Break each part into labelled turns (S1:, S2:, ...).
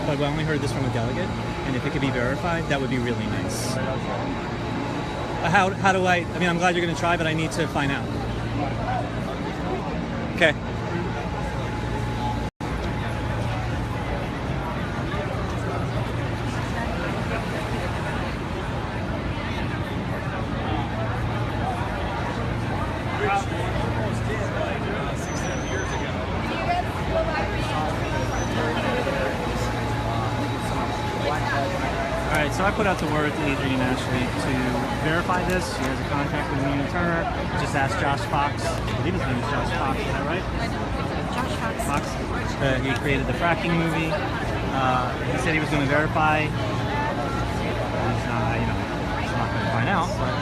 S1: but I only heard this from a delegate, and if it could be verified, that would be really nice. How do I mean, I'm glad you're going to try, but I need to find out. Okay. Alright, so I put out the word to Adrian Ashley to verify this. She has a contract with Nina Turner. Just asked Josh Fox. I believe his name is Josh Fox, is that right?
S2: Josh Fox.
S1: He created the fracking movie. He said he was going to verify. He's not, he's not going to find out, but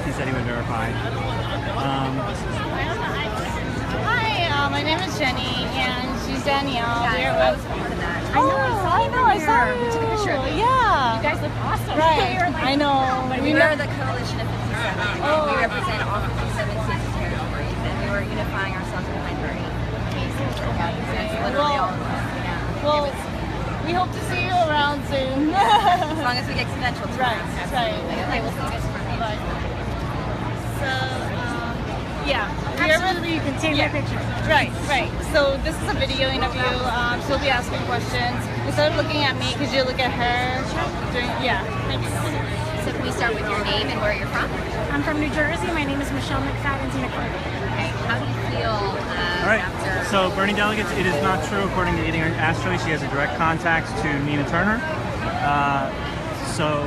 S1: he said he would verify.
S2: Hi, my name is Jenny, and she's Danielle.
S3: Yeah, I was going to that.
S2: I saw you.
S3: We took a picture of you.
S2: Yeah.
S3: You guys look awesome.
S2: Right. I know.
S3: We are the coalition of 57.
S2: Oh.
S3: We represent all 57 states and territories, and we were unifying ourselves behind Bernie. That's literally all of us. Yeah.
S2: Well, we hope to see you around soon.
S3: As long as we get credentials.
S2: Right. Right.
S3: Okay, we'll see you guys tomorrow.
S2: Bye. So, yeah.
S4: Absolutely, you can take my picture.
S2: Right. So this is a video interview. She'll be asking questions. Instead of looking at me, could you look at her? Yeah. Thank you.
S3: So can we start with your name and where you're from?
S4: I'm from New Jersey. My name is Michelle McFadden's McCarty.
S3: Okay. How do you feel
S1: All right,
S3: after?
S1: so Bernie delegates, it is not true according to Adrian Ashley. She has a direct contact to Nina Turner. So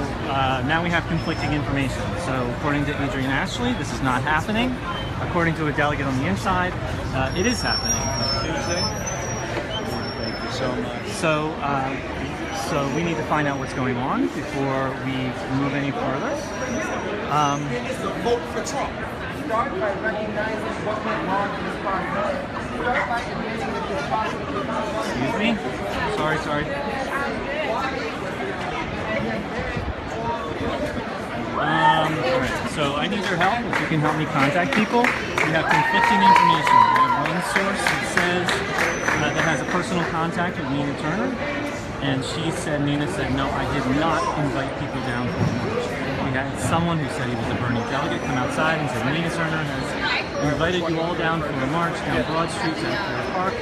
S1: now we have conflicting information. So according to Adrian Ashley, this is not happening. According to a delegate on the inside, it is happening.
S5: Tuesday? Thank you so much.
S1: So we need to find out what's going on before we move any further.
S6: Vote for Trump. Start by recognizing what went wrong in this process. Start by admitting that this process.
S1: Excuse me? Sorry. Alright, so I need your help. If you can help me contact people. We have conflicting information. We have one source that says that has a personal contact with Nina Turner, and Nina said, no, I did not invite people down for the march. We had someone who said he was a Bernie delegate come outside and said Nina Turner has invited you all down for a march down Broad Street to Fair Park.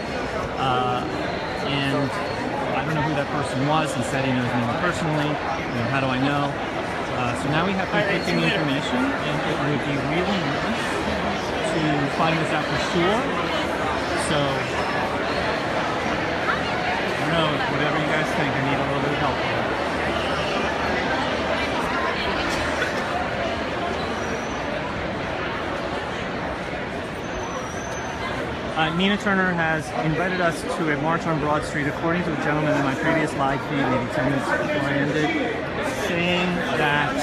S1: And I don't know who that person was. He said he knows Nina personally. How do I know? So now we have conflicting information, and it would be really nice to find this out for sure. So, I don't know, whatever you guys think, I need a little bit of help here. Nina Turner has invited us to a march on Broad Street, according to a gentleman in my previous live feed, maybe 10 minutes before I ended, saying that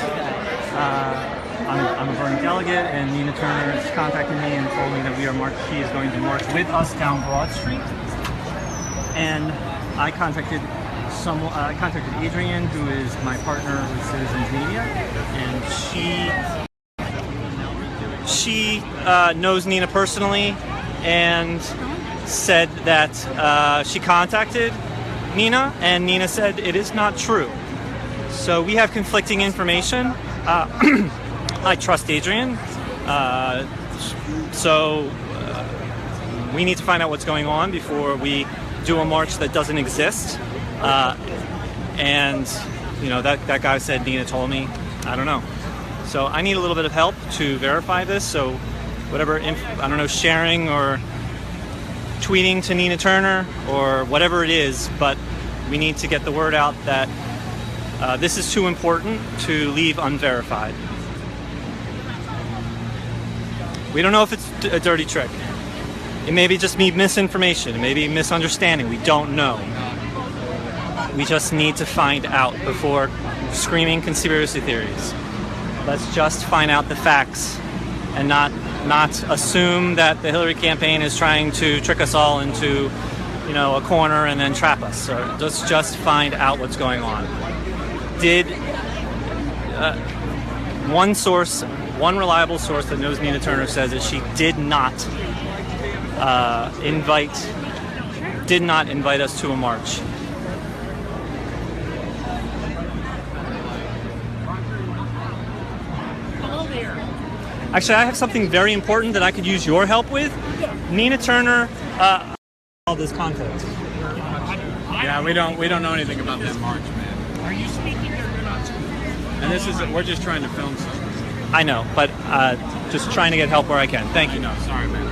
S1: I'm a Bernie delegate, and Nina Turner has contacted me and told me that she is going to march with us down Broad Street. And I contacted Adrian, who is my partner with Citizens Media, and she knows Nina personally, and said that she contacted Nina, and Nina said it is not true. So we have conflicting information. I trust Adrian, so we need to find out what's going on before we do a march that doesn't exist. And that guy said Nina told me. I don't know. So I need a little bit of help to verify this. So whatever, I don't know, sharing or tweeting to Nina Turner or whatever it is, but we need to get the word out that this is too important to leave unverified. We don't know if it's a dirty trick. It may be just me misinformation. It may be misunderstanding. We don't know. We just need to find out before screaming conspiracy theories. Let's just find out the facts and not assume that the Hillary campaign is trying to trick us all into, a corner and then trap us. So let's just find out what's going on. Did one reliable source that knows Nina Turner says that she did not invite us to a march. Actually, I have something very important that I could use your help with. Nina Turner, all this conflict.
S5: Yeah, we don't know anything about that march, man.
S7: Are you speaking or you're not speaking?
S5: And this is we're just trying to film something.
S1: I know, but just trying to get help where I can. Thank you.
S5: No, sorry, man.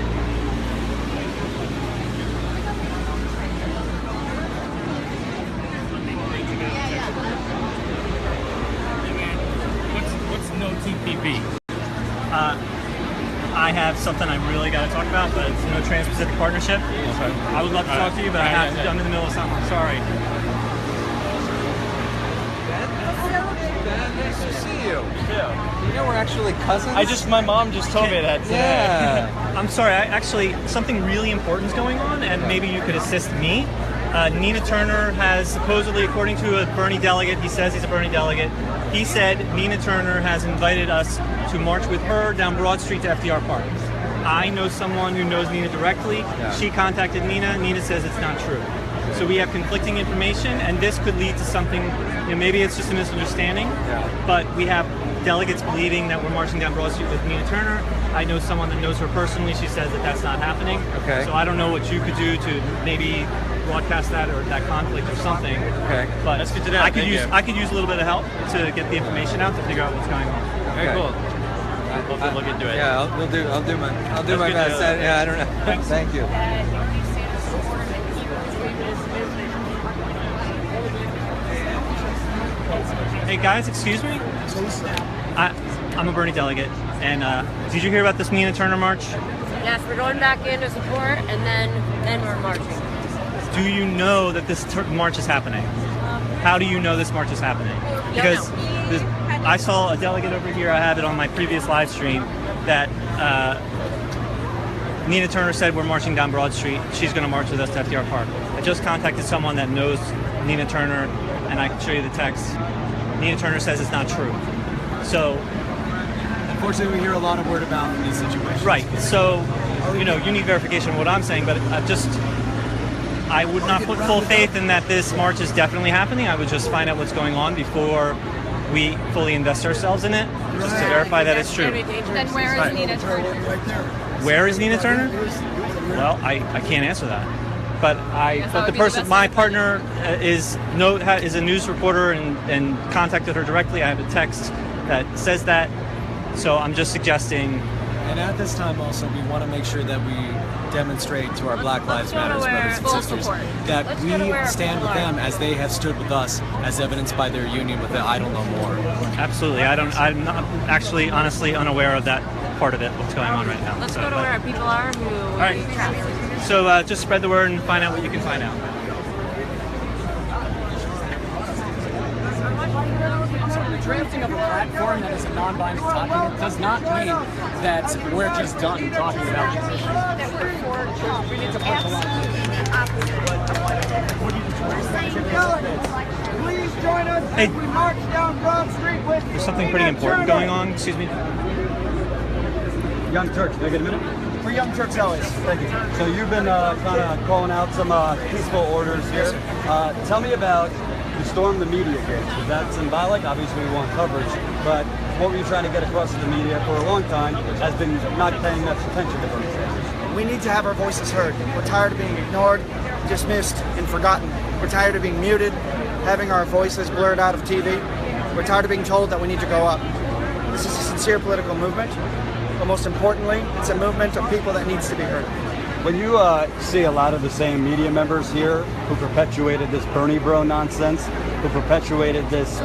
S7: What's no TPP?
S1: I have something I really got to talk about, but it's no Trans-Pacific Partnership.
S5: Okay.
S1: I would love to talk to you, but I'm in the middle of something. I'm sorry.
S6: Ben, nice to see you. You know we're actually cousins?
S8: My mom just told me that today.
S6: Yeah.
S1: I'm sorry. Actually, something really important is going on, and maybe you could assist me. Nina Turner has supposedly, according to a Bernie delegate, he says he's a Bernie delegate, he said Nina Turner has invited us to march with her down Broad Street to FDR Park. I know someone who knows Nina directly.
S6: Yeah.
S1: She contacted Nina. Nina says it's not true. So we have conflicting information, and this could lead to something, maybe it's just a misunderstanding, but we have delegates believing that we're marching down Broad Street with Nina Turner. I know someone that knows her personally. She says that that's not happening.
S6: Okay.
S1: So I don't know what you could do to maybe broadcast that or that conflict or something.
S6: Okay.
S1: But
S5: Let's get to that.
S1: I could
S5: Thank
S1: use
S5: you.
S1: a little bit of help to get the information out to figure out what's going on.
S5: Very
S6: Okay.
S5: cool. We'll look into it.
S6: Yeah, I'll do my
S5: That's
S6: best.
S5: good.
S6: Yeah, I don't know. Thank you.
S1: Hey guys, excuse me. I'm a Bernie delegate, and did you hear about this Nina Turner march?
S3: Yes, we're going back in to support, and then we're marching.
S1: Do you know that this march is happening? How do you know this march is happening? Because I saw a delegate over here, I have it on my previous live stream, that Nina Turner said we're marching down Broad Street. She's going to march with us to FDR Park. I just contacted someone that knows Nina Turner, and I can show you the text. Nina Turner says it's not true. So,
S8: Unfortunately, we hear a lot of word about these situations.
S1: right. So, you need verification of what I'm saying, but I would not put full faith in that this march is definitely happening. I would just find out what's going on before we fully invest ourselves in it, just to verify that it's true.
S2: Then where is Nina Turner?
S1: Where is Nina Turner? Well, I can't answer that. But the person, my partner, is a news reporter and contacted her directly. I have a text that says that. So I'm just suggesting.
S8: And at this time, also, we want to make sure that we demonstrate to our Black Lives Matter brothers and sisters that we stand with them as they have stood with us, as evidenced by their union with the Idle No More.
S1: Absolutely. I'm not actually, honestly, unaware of that part of it. What's going on right now?
S3: Let's go to where our people are who
S1: right.
S3: we travel.
S1: So just spread the word and find out what you can find out.
S9: The drafting of a platform that is a non-binding document does not mean that we're just done talking about these issues. We need to push along.
S6: Please join us
S1: Hey.
S6: as we march down Broad Street with
S1: There's something pretty important going on. Excuse me.
S10: Young Turks, can I get a minute?
S9: For Young Turks always.
S10: Thank you. So you've been kind of calling out some peaceful orders here. Tell me about the Storm the Media case. Is that symbolic? Obviously we want coverage, but what were you trying to get across to the media for a long time has been not paying much attention to Bernie Sanders?
S9: We need to have our voices heard. We're tired of being ignored, dismissed, and forgotten. We're tired of being muted, having our voices blurred out of TV. We're tired of being told that we need to go up. This is a sincere political movement, but most importantly, it's a movement of people that needs to be heard.
S10: When you see a lot of the same media members here who perpetuated this Bernie bro nonsense, who perpetuated this,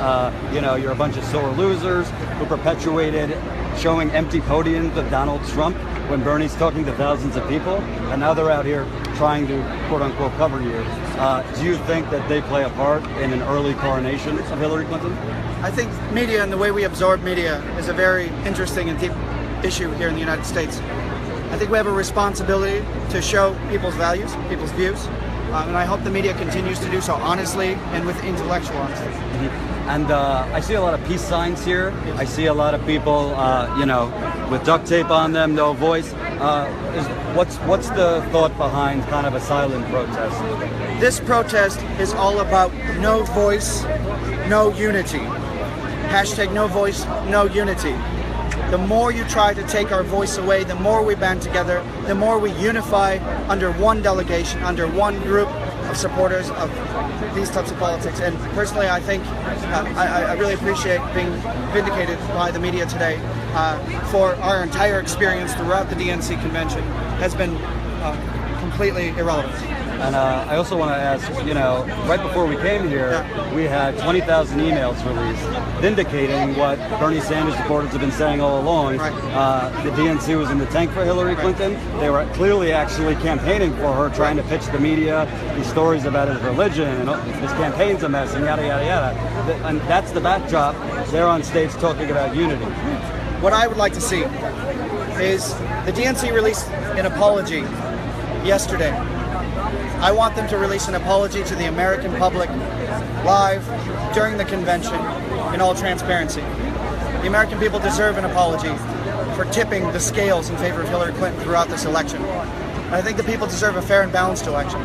S10: you're a bunch of sore losers, who perpetuated showing empty podiums of Donald Trump when Bernie's talking to thousands of people, and now they're out here trying to quote-unquote cover you. Do you think that they play a part in an early coronation of Hillary Clinton?
S9: I think media and the way we absorb media is a very interesting and deep issue here in the United States. I think we have a responsibility to show people's values, people's views, and I hope the media continues to do so honestly and with intellectual honesty.
S10: And I see a lot of peace signs here. I see a lot of people, with duct tape on them, no voice. What's the thought behind kind of a silent protest?
S9: This protest is all about no voice, no unity. Hashtag no voice, no unity. The more you try to take our voice away, the more we band together, the more we unify under one delegation, under one group of supporters of these types of politics. And personally, I think I really appreciate being vindicated by the media today for our entire experience throughout the DNC convention has been completely irrelevant.
S10: And I also want to ask, right before we came here, we had 20,000 emails released vindicating what Bernie Sanders supporters have been saying all along. The DNC was in the tank for Hillary Clinton. They were clearly actually campaigning for her, trying to pitch the media these stories about his religion and his campaign's a mess and yada, yada, yada. And that's the backdrop. They're on stage talking about unity.
S9: What I would like to see is the DNC released an apology yesterday. I want them to release an apology to the American public live during the convention in all transparency. The American people deserve an apology for tipping the scales in favor of Hillary Clinton throughout this election. And I think the people deserve a fair and balanced election.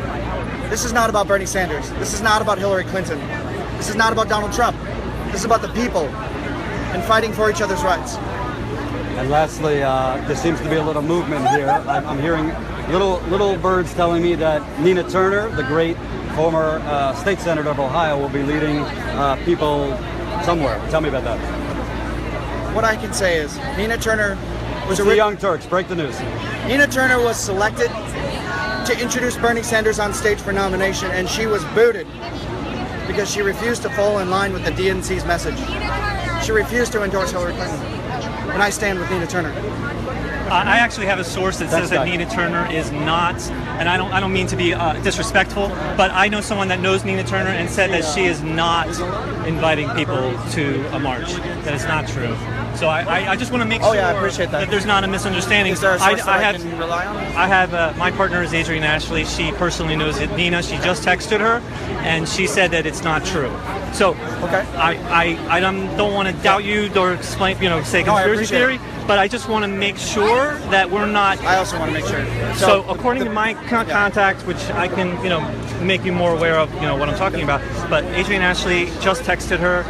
S9: This is not about Bernie Sanders. This is not about Hillary Clinton. This is not about Donald Trump. This is about the people and fighting for each other's rights.
S10: And lastly, there seems to be a little movement here. I'm hearing little birds telling me that Nina Turner, the great former state senator of Ohio, will be leading people somewhere. Tell me about that.
S9: What I can say is Nina Turner was
S10: the Young Turks. Break the news.
S9: Nina Turner was selected to introduce Bernie Sanders on stage for nomination, and she was booted because she refused to fall in line with the DNC's message. She refused to endorse Hillary Clinton. And I stand with Nina Turner.
S1: I actually have a source that says that Nina Turner is not, and I don't mean to be disrespectful, but I know someone that knows Nina Turner and said that she is not inviting people to a march. That is not true. So I just want to make sure
S9: I appreciate that.
S1: there's not a misunderstanding.
S9: Is there a source I can rely on?
S1: I have my partner is Adrienne Ashley. She personally knows Nina. She just texted her, and she said that it's not true. So I don't want to doubt you or explain, say conspiracy theory. But I just want to make sure that we're not.
S9: I also want to make sure.
S1: So according to my contact, which I can, make you more aware of, what I'm talking about. But Adrienne Ashley just texted her.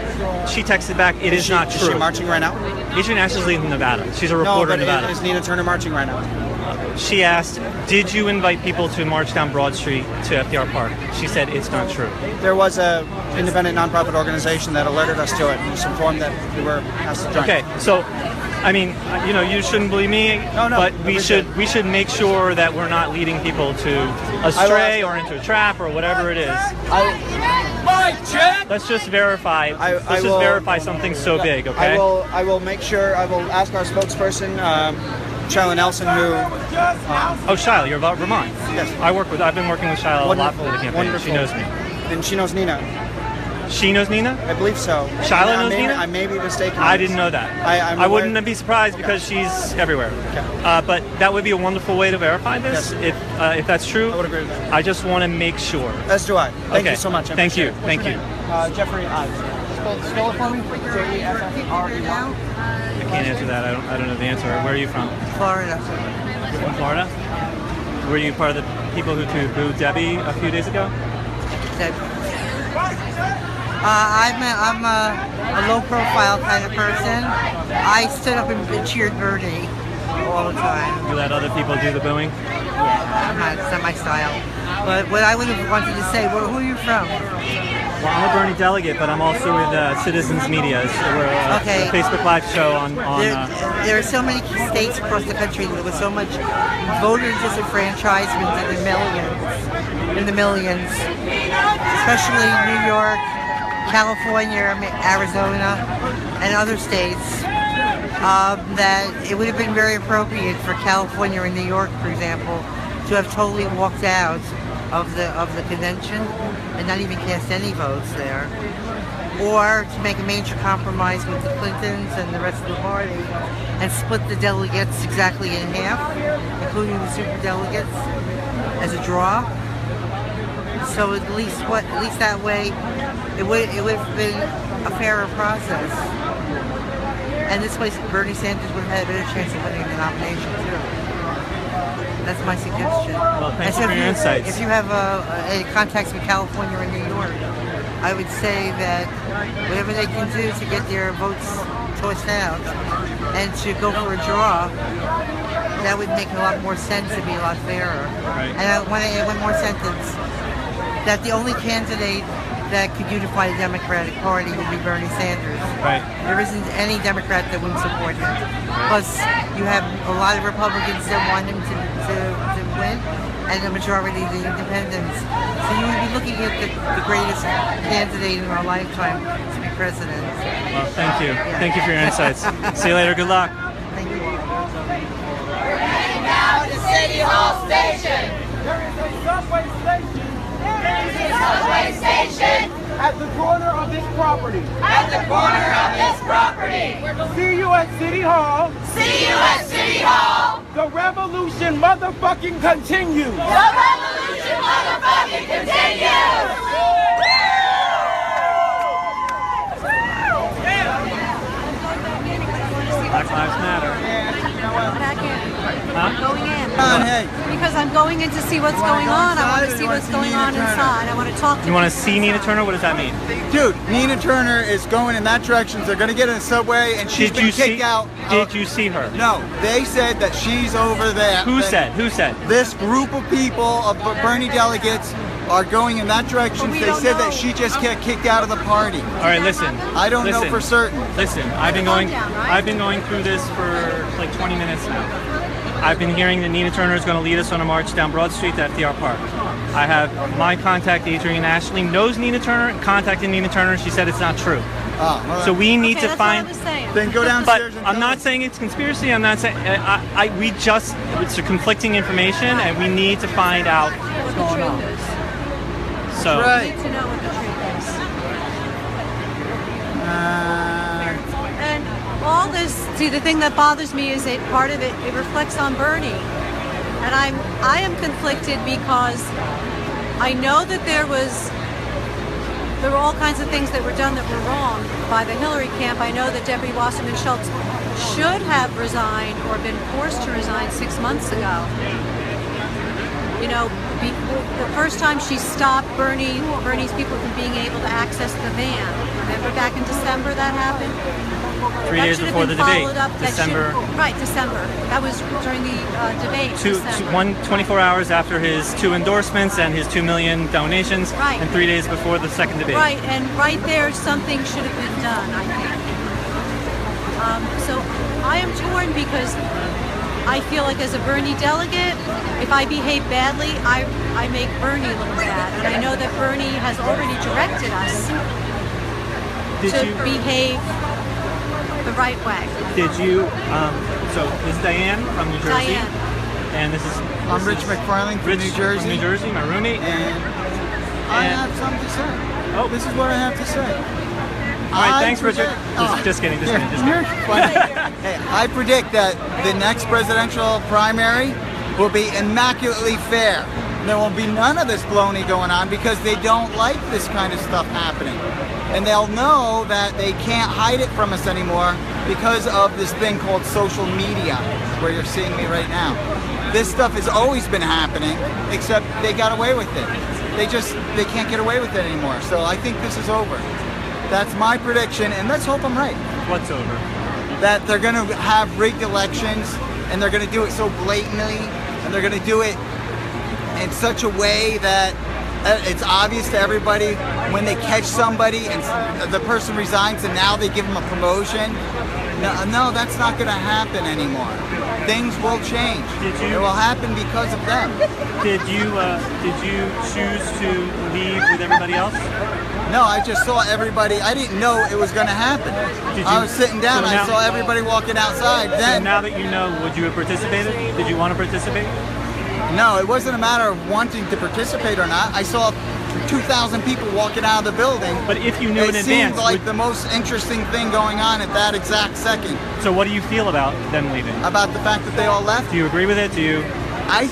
S1: She texted back, "It is not true."
S9: Is she marching right now?
S1: Adrienne Ashley's leaving Nevada. She's a reporter in Nevada.
S9: Is Nina Turner marching right now?
S1: She asked, "Did you invite people to march down Broad Street to FDR Park?" She said, "It's not true."
S9: There was a independent nonprofit organization that alerted us to it and was informed that we were asked to join.
S1: Okay, so. I mean, you shouldn't believe me, but we should make sure that we're not leading people to astray or into a trap or whatever it is. Let's just verify. Let's just verify something so big, okay?
S9: I will make sure. I will ask our spokesperson, Shyla Nelson, who.
S1: Shyla, you're about Vermont.
S9: Yes.
S1: I've been working with Shyla a lot for the campaign.
S9: Wonderful.
S1: She knows me.
S9: And she knows Nina.
S1: She knows Nina?
S9: I believe so.
S1: Shyla knows Nina?
S9: I may be mistaken.
S1: I didn't know that. I wouldn't be surprised because she's everywhere.
S9: Okay.
S1: But that would be a wonderful way to verify this, if that's true.
S9: I would agree with that.
S1: I just want to make sure.
S9: As do I. Thank you so much.
S1: Thank you. Thank you.
S9: Jeffrey, spell it for me. Jeffrey.
S1: I can't answer that. I don't know the answer. Where are you from?
S11: Florida.
S1: From Florida? Were you part of the people who booed Debbie a few days ago?
S11: I'm a low-profile kind of person. I stood up and cheered Bernie all the time.
S1: You let other people do the booing?
S11: Yeah, it's not my style. But what I would have wanted to say, who are you from?
S1: Well, I'm a Bernie delegate, but I'm also with Citizens Media. We're a Facebook Live show on
S11: there are so many states across the country with so much voter disenfranchisement in the millions, especially New York, California, Arizona, and other states, that it would have been very appropriate for California and New York, for example, to have totally walked out of the convention and not even cast any votes there, or to make a major compromise with the Clintons and the rest of the party and split the delegates exactly in half, including the superdelegates, as a draw. So at least that way, it would have been a fairer process. And this way, Bernie Sanders would have had a better chance of winning the nomination too. That's my suggestion.
S1: Well, thanks for your insights.
S11: If you have any contacts with California or New York, I would say that whatever they can do to get their votes tossed out and to go for a draw, that would make a lot more sense and be a lot fairer.
S1: Right.
S11: And I want to add one more sentence, that the only candidate that could unify the Democratic Party would be Bernie Sanders.
S1: Right.
S11: There isn't any Democrat that wouldn't support him. Plus, you have a lot of Republicans that want him to win, and the majority of the independents. So you would be looking at the greatest candidate in our lifetime to be president.
S1: Well, thank you. Thank you for your insights. See you later. Good luck.
S11: Thank you.
S6: Now the City Hall Station. There is a subway station. There is a subway station at the corner of this property. At the corner of this property. See you at City Hall. See you at City Hall. The revolution motherfucking continues. The revolution motherfucking continues.
S1: Black Lives Matter.
S4: Back in.
S1: Huh?
S4: I'm going in.
S5: Hey.
S4: Because I'm going in to see what's going on. I want to see what's going on inside. I want to talk to
S1: You want to
S4: people.
S1: see Nina Turner? What does that mean?
S5: Dude, Nina Turner is going in that direction. So they're going to get in the subway, and she's been kicked out.
S1: Did you see her?
S5: No, they said that she's over there.
S1: Who said? Who said?
S5: This group of people, of Bernie delegates, are going in that direction. They said that she just got kicked out of the party.
S1: All right, listen.
S5: I don't know for certain.
S1: Listen, I've been going through this for like 20 minutes now. I've been hearing that Nina Turner is going to lead us on a march down Broad Street to FDR Park. I have my contact, Adrienne Ashley, knows Nina Turner, contacted Nina Turner. She said it's not true. So we need to find.
S5: Then go downstairs.
S1: But I'm not saying it's conspiracy. I'm not saying it's a conflicting information, and we need to find out what's going on. So.
S5: Right.
S4: We need to know what the truth is. And all this, see, the thing that bothers me is that part of it reflects on Bernie. And I am conflicted because I know that there were all kinds of things that were done that were wrong by the Hillary camp. I know that Debbie Wasserman Schultz should have resigned or been forced to resign 6 months ago. You know, the first time she stopped Bernie's people from being able to access the van. Remember back in December that happened?
S1: 3
S4: That
S1: days
S4: should have
S1: before
S4: been
S1: the debate,
S4: followed up.
S1: December.
S4: December. That was during the debate. December.
S1: 24 hours after his 2 endorsements and his 2 million donations,
S4: Right.
S1: and 3 days before the second debate.
S4: Right, and right there, something should have been done, I think. So I am torn because I feel like as a Bernie delegate, if I behave badly, I make Bernie look bad. And I know that Bernie has already directed us to behave the right way.
S1: Did you, so this is Diane from New Jersey.
S4: Diane.
S1: And this is...
S5: I'm Rich McFarlane from New Jersey.
S1: From New Jersey, my roommate.
S5: And I have something to say.
S1: Oh.
S5: This is what I have to say.
S1: All right, thanks, Richard. Just kidding.
S5: Hey, I predict that the next presidential primary will be immaculately fair. There will be none of this baloney going on because they don't like this kind of stuff happening. And they'll know that they can't hide it from us anymore because of this thing called social media, where you're seeing me right now. This stuff has always been happening, except they got away with it. They can't get away with it anymore. So I think this is over. That's my prediction, and let's hope I'm right.
S1: What's over?
S5: That they're going to have rigged elections, and they're going to do it so blatantly, and they're going to do it in such a way that it's obvious to everybody when they catch somebody and the person resigns and now they give them a promotion. No, that's not going to happen anymore. Things will change. It will happen because of them.
S1: Did you choose to leave with everybody else?
S5: No, I just saw everybody. I didn't know it was going to happen. I was sitting down. I saw everybody walking outside. Then,
S1: so now that you know, would you have participated? Did you want to participate?
S5: No, it wasn't a matter of wanting to participate or not. I saw 2,000 people walking out of the building.
S1: But if you knew in advance,
S5: it seemed like the most interesting thing going on at that exact second.
S1: So what do you feel about them leaving?
S5: About the fact that they all left?
S1: Do you agree with it?
S5: I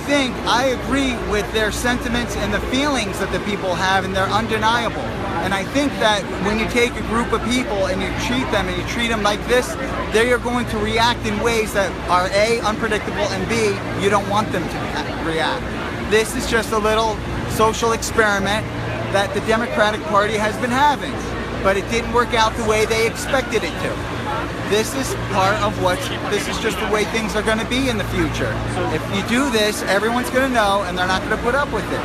S5: agree with their sentiments and the feelings that the people have, and they're undeniable. And I think that when you take a group of people and you treat them like this, they are going to react in ways that are A, unpredictable, and B, you don't want them to react. This is just a little social experiment that the Democratic Party has been having, but it didn't work out the way they expected it to. this is part of this is just the way things are going to be in the future. If you do this, everyone's going to know, and they're not going to put up with it.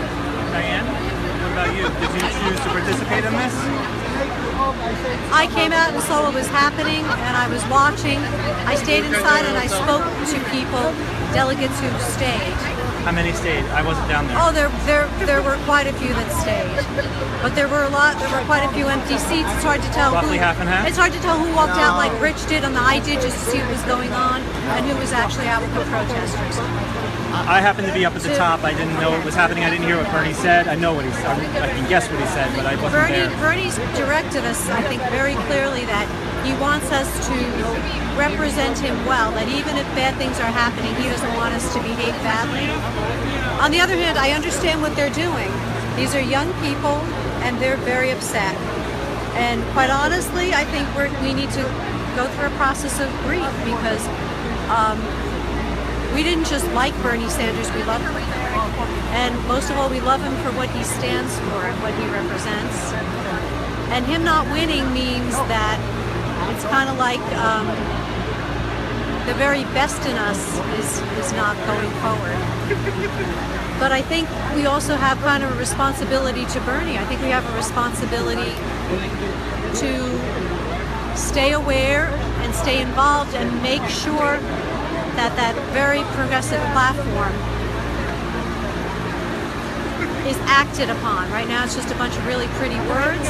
S1: Diane, what about you? Did you choose to participate in this?
S4: I came out and saw what was happening, and I was watching. I stayed inside and I spoke to people, delegates who stayed.
S1: How many stayed? I wasn't down there.
S4: Oh, there were quite a few that stayed, but there were quite a few empty seats. It's hard to tell.
S1: Roughly half and half?
S4: It's hard to tell who walked out like Rich did on the I did just to see what was going on, and who was actually out with the protesters.
S1: I happened to be up at the top. I didn't know what was happening. I didn't hear what Bernie said. I know what he said. I can guess what he said, but I wasn't there.
S4: Bernie's directed us, I think, very clearly that he wants us to represent him well, that even if bad things are happening, he doesn't want us to behave badly. On the other hand, I understand what they're doing. These are young people, and they're very upset. And quite honestly, I think we need to go through a process of grief, because we didn't just like Bernie Sanders, we love him. And most of all, we love him for what he stands for and what he represents. And him not winning means that it's kind of like the very best in us is not going forward. But I think we also have kind of a responsibility to Bernie. I think we have a responsibility to stay aware and stay involved and make sure that very progressive platform is acted upon. Right now it's just a bunch of really pretty words.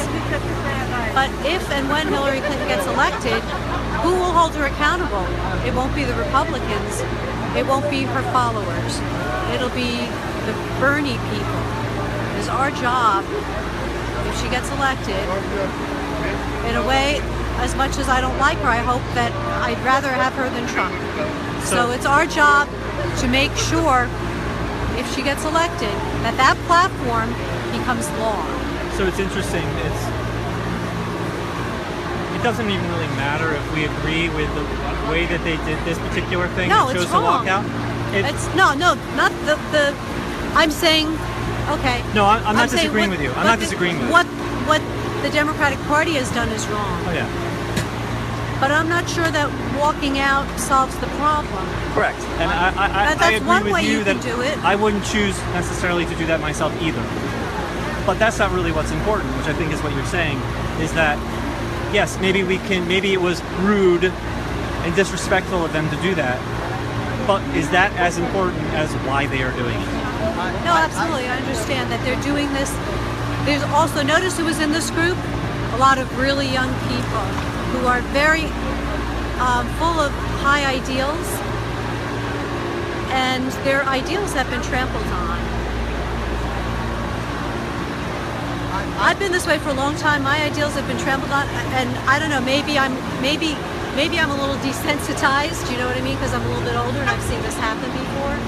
S4: But if and when Hillary Clinton gets elected, who will hold her accountable? It won't be the Republicans. It won't be her followers. It'll be the Bernie people. It's our job, if she gets elected, in a way, as much as I don't like her, I hope that I'd rather have her than Trump. So it's our job to make sure, if she gets elected, that platform becomes law.
S1: So it's interesting. It doesn't even really matter if we agree with the way that they did this particular thing.
S4: No,
S1: and
S4: it's
S1: chose
S4: wrong.
S1: to walk out.
S4: Not the. I'm saying, okay.
S1: No, I'm not disagreeing with you. I'm not disagreeing with you.
S4: What the Democratic Party has done is wrong.
S1: Oh yeah.
S4: But I'm not sure that walking out solves the problem.
S1: Correct. And I agree
S4: one
S1: with
S4: way you
S1: that
S4: can do it.
S1: I wouldn't choose necessarily to do that myself either. But that's not really what's important, which I think is what you're saying, is that, yes, maybe it was rude and disrespectful of them to do that, but is that as important as why they are doing it?
S4: No, absolutely. I understand that they're doing this. There's also, notice who was in this group? A lot of really young people who are very full of high ideals, and their ideals have been trampled on. I've been this way for a long time. My ideals have been trampled on, and I don't know, maybe I'm a little desensitized, you know what I mean? Because I'm a little bit older and I've seen this happen before.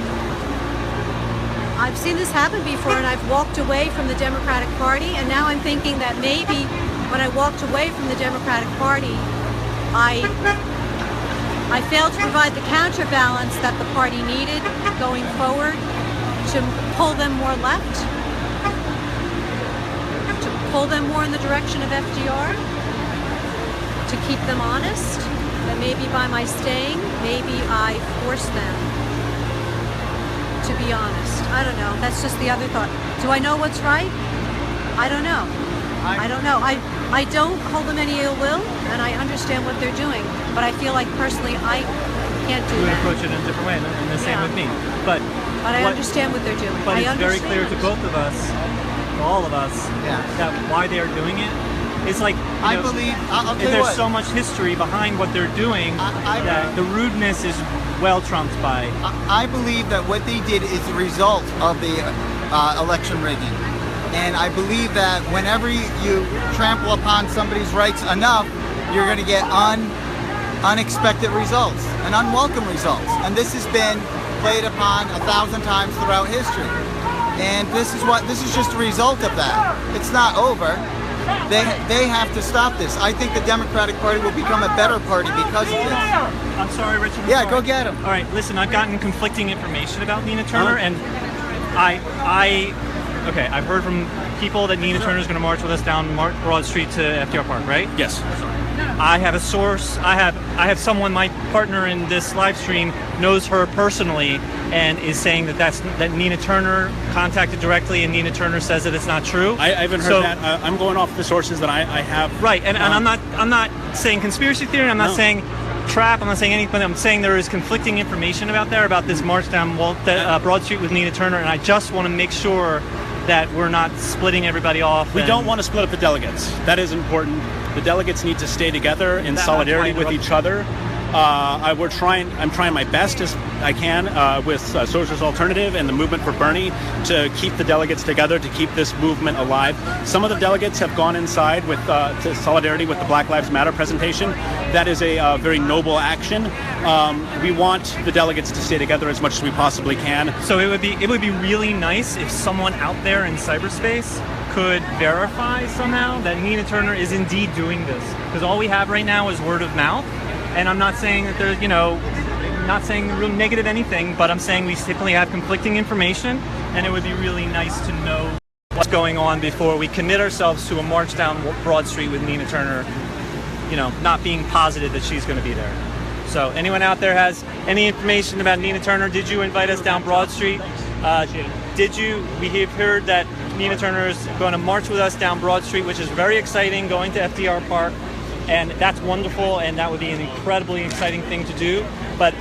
S4: I've seen this happen before, and I've walked away from the Democratic Party, and now I'm thinking that maybe when I walked away from the Democratic Party, I failed to provide the counterbalance that the party needed going forward to pull them more left, to pull them more in the direction of FDR, to keep them honest, that maybe by my staying, maybe I forced them to be honest. I don't know. That's just the other thought. Do I know what's right? I don't know. I don't know. I don't hold them any ill will, and I understand what they're doing. But I feel like personally, I can't do
S1: You would
S4: that.
S1: approach it in a different way, and the same with me. But
S4: I understand what they're doing.
S1: But
S4: I
S1: it's very clear to
S4: understand.
S1: both of us, all of us, that why they are doing it. It's like,
S5: I believe. I'll tell you
S1: there's
S5: what.
S1: so much history behind what they're doing that the rudeness is well trumped by.
S5: I believe that what they did is the result of the election rigging. And I believe that whenever you trample upon somebody's rights enough, you're going to get unexpected results and unwelcome results. And this has been played upon 1,000 times throughout history. And this is just a result of that. It's not over. They have to stop this. I think the Democratic Party will become a better party because of this.
S1: I'm sorry, Richard.
S5: Yeah, go get him.
S1: All right, listen, I've gotten conflicting information about Nina Turner, and I Okay, I've heard from people that Nina Turner's going to march with us down Broad Street to FDR Park, right?
S7: Yes.
S1: I have a source. I have someone. My partner in this live stream knows her personally, and is saying that Nina Turner contacted directly, and Nina Turner says that it's not true.
S7: I haven't heard that. I'm going off the sources that I have.
S1: Right, and I'm not saying conspiracy theory. I'm not saying trap. I'm not saying anything. I'm saying there is conflicting information about this march down Broad Street with Nina Turner, and I just want to make sure that we're not splitting everybody off.
S7: We don't want to split up the delegates. That is important. The delegates need to stay together in solidarity with each other. I'm trying my best as I can with Socialist Alternative and the Movement for Bernie to keep the delegates together, to keep this movement alive. Some of the delegates have gone inside with to solidarity with the Black Lives Matter presentation. That is a very noble action. We want the delegates to stay together as much as we possibly can.
S1: So it would be really nice if someone out there in cyberspace could verify somehow that Nina Turner is indeed doing this, because all we have right now is word of mouth. And I'm not saying that there's, not saying real negative anything, but I'm saying we simply have conflicting information, and it would be really nice to know what's going on before we commit ourselves to a march down Broad Street with Nina Turner, not being positive that she's going to be there. So anyone out there has any information about Nina Turner? Did you invite us down Broad Street? We have heard that Nina Turner is going to march with us down Broad Street, which is very exciting, going to FDR Park. And that's wonderful, and that would be an incredibly exciting thing to do. But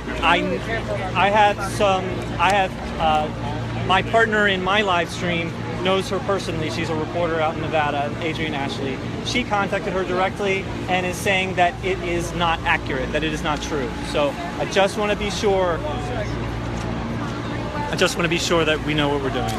S1: my partner in my live stream knows her personally. She's a reporter out in Nevada, Adrienne Ashley. She contacted her directly and is saying that it is not accurate, that it is not true. So I just want to be sure. That we know what we're doing.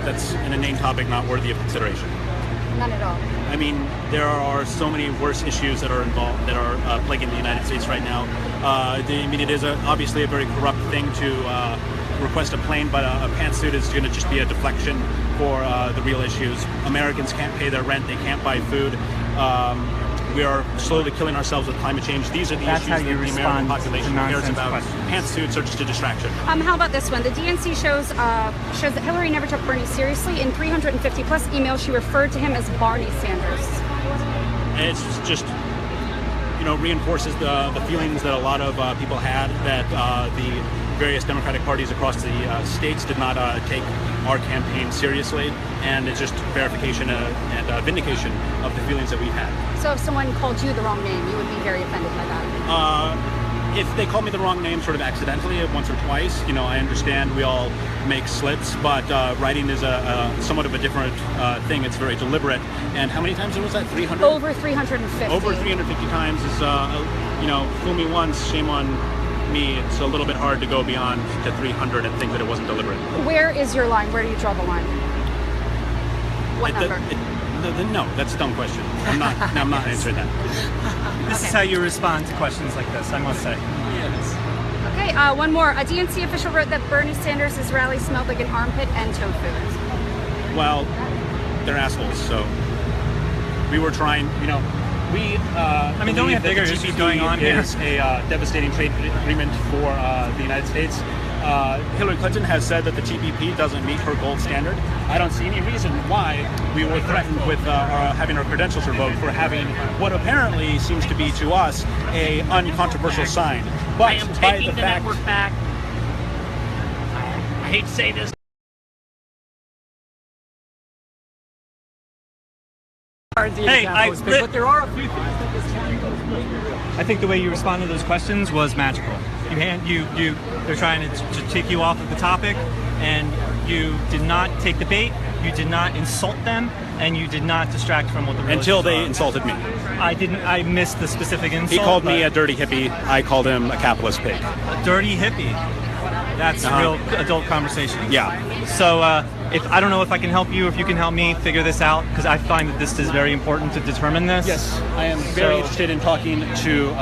S7: That's an inane topic not worthy of consideration.
S3: None at all.
S7: I mean, there are so many worse issues that are involved, that are plaguing the United States right now. It is obviously a very corrupt thing to request a plane, but a pantsuit is going to just be a deflection for the real issues. Americans can't pay their rent, they can't buy food. We are slowly killing ourselves with climate change. These are the issues that the American population cares about. Pantsuits are just a distraction.
S12: How about this one? The DNC shows that Hillary never took Bernie seriously. In 350 plus emails, she referred to him as Barney Sanders.
S7: And it's just, reinforces the feelings that a lot of people had that the various Democratic parties across the states did not take our campaign seriously, and it's just verification and vindication of the feelings that we've had.
S12: So if someone called you the wrong name, you would be very offended by that?
S7: If they call me the wrong name sort of accidentally once or twice, I understand we all make slips, but writing is somewhat of a different thing. It's very deliberate. And how many times was that? 300?
S12: Over 350.
S7: Over 350 times is, fool me once, shame on me. It's a little bit hard to go beyond to 300 and think that it wasn't deliberate.
S12: Where is your line? Where do you draw the line? What number?
S7: No, that's a dumb question. I'm not answering that.
S1: This is how you respond to questions like this, I must say.
S12: Yes. Okay, one more. A DNC official wrote that Bernie Sanders' rally smelled like an armpit and tofu.
S7: Well, they're assholes, so we were trying,
S1: don't we have bigger issues going on here?
S7: It's a devastating trade agreement for the United States. Hillary Clinton has said that the TPP doesn't meet her gold standard. I don't see any reason why we were threatened with having our credentials revoked for having what apparently seems to be to us a uncontroversial sign. But
S13: I am taking the network back. I hate to say this.
S1: But
S13: there are a few things that this county goes.
S1: I think the way you responded to those questions was magical. They're trying to take you off of the topic, and you did not take the bait. You did not insult them, and you did not distract from what the real
S7: until they
S1: are.
S7: Insulted me.
S1: I missed the specific insult.
S7: He called me a dirty hippie. I called him a capitalist pig.
S1: A dirty hippie. That's real adult conversation.
S7: Yeah.
S1: So I don't know if I can help you, if you can help me figure this out, because I find that this is very important to determine this.
S7: Yes, I am very interested in talking to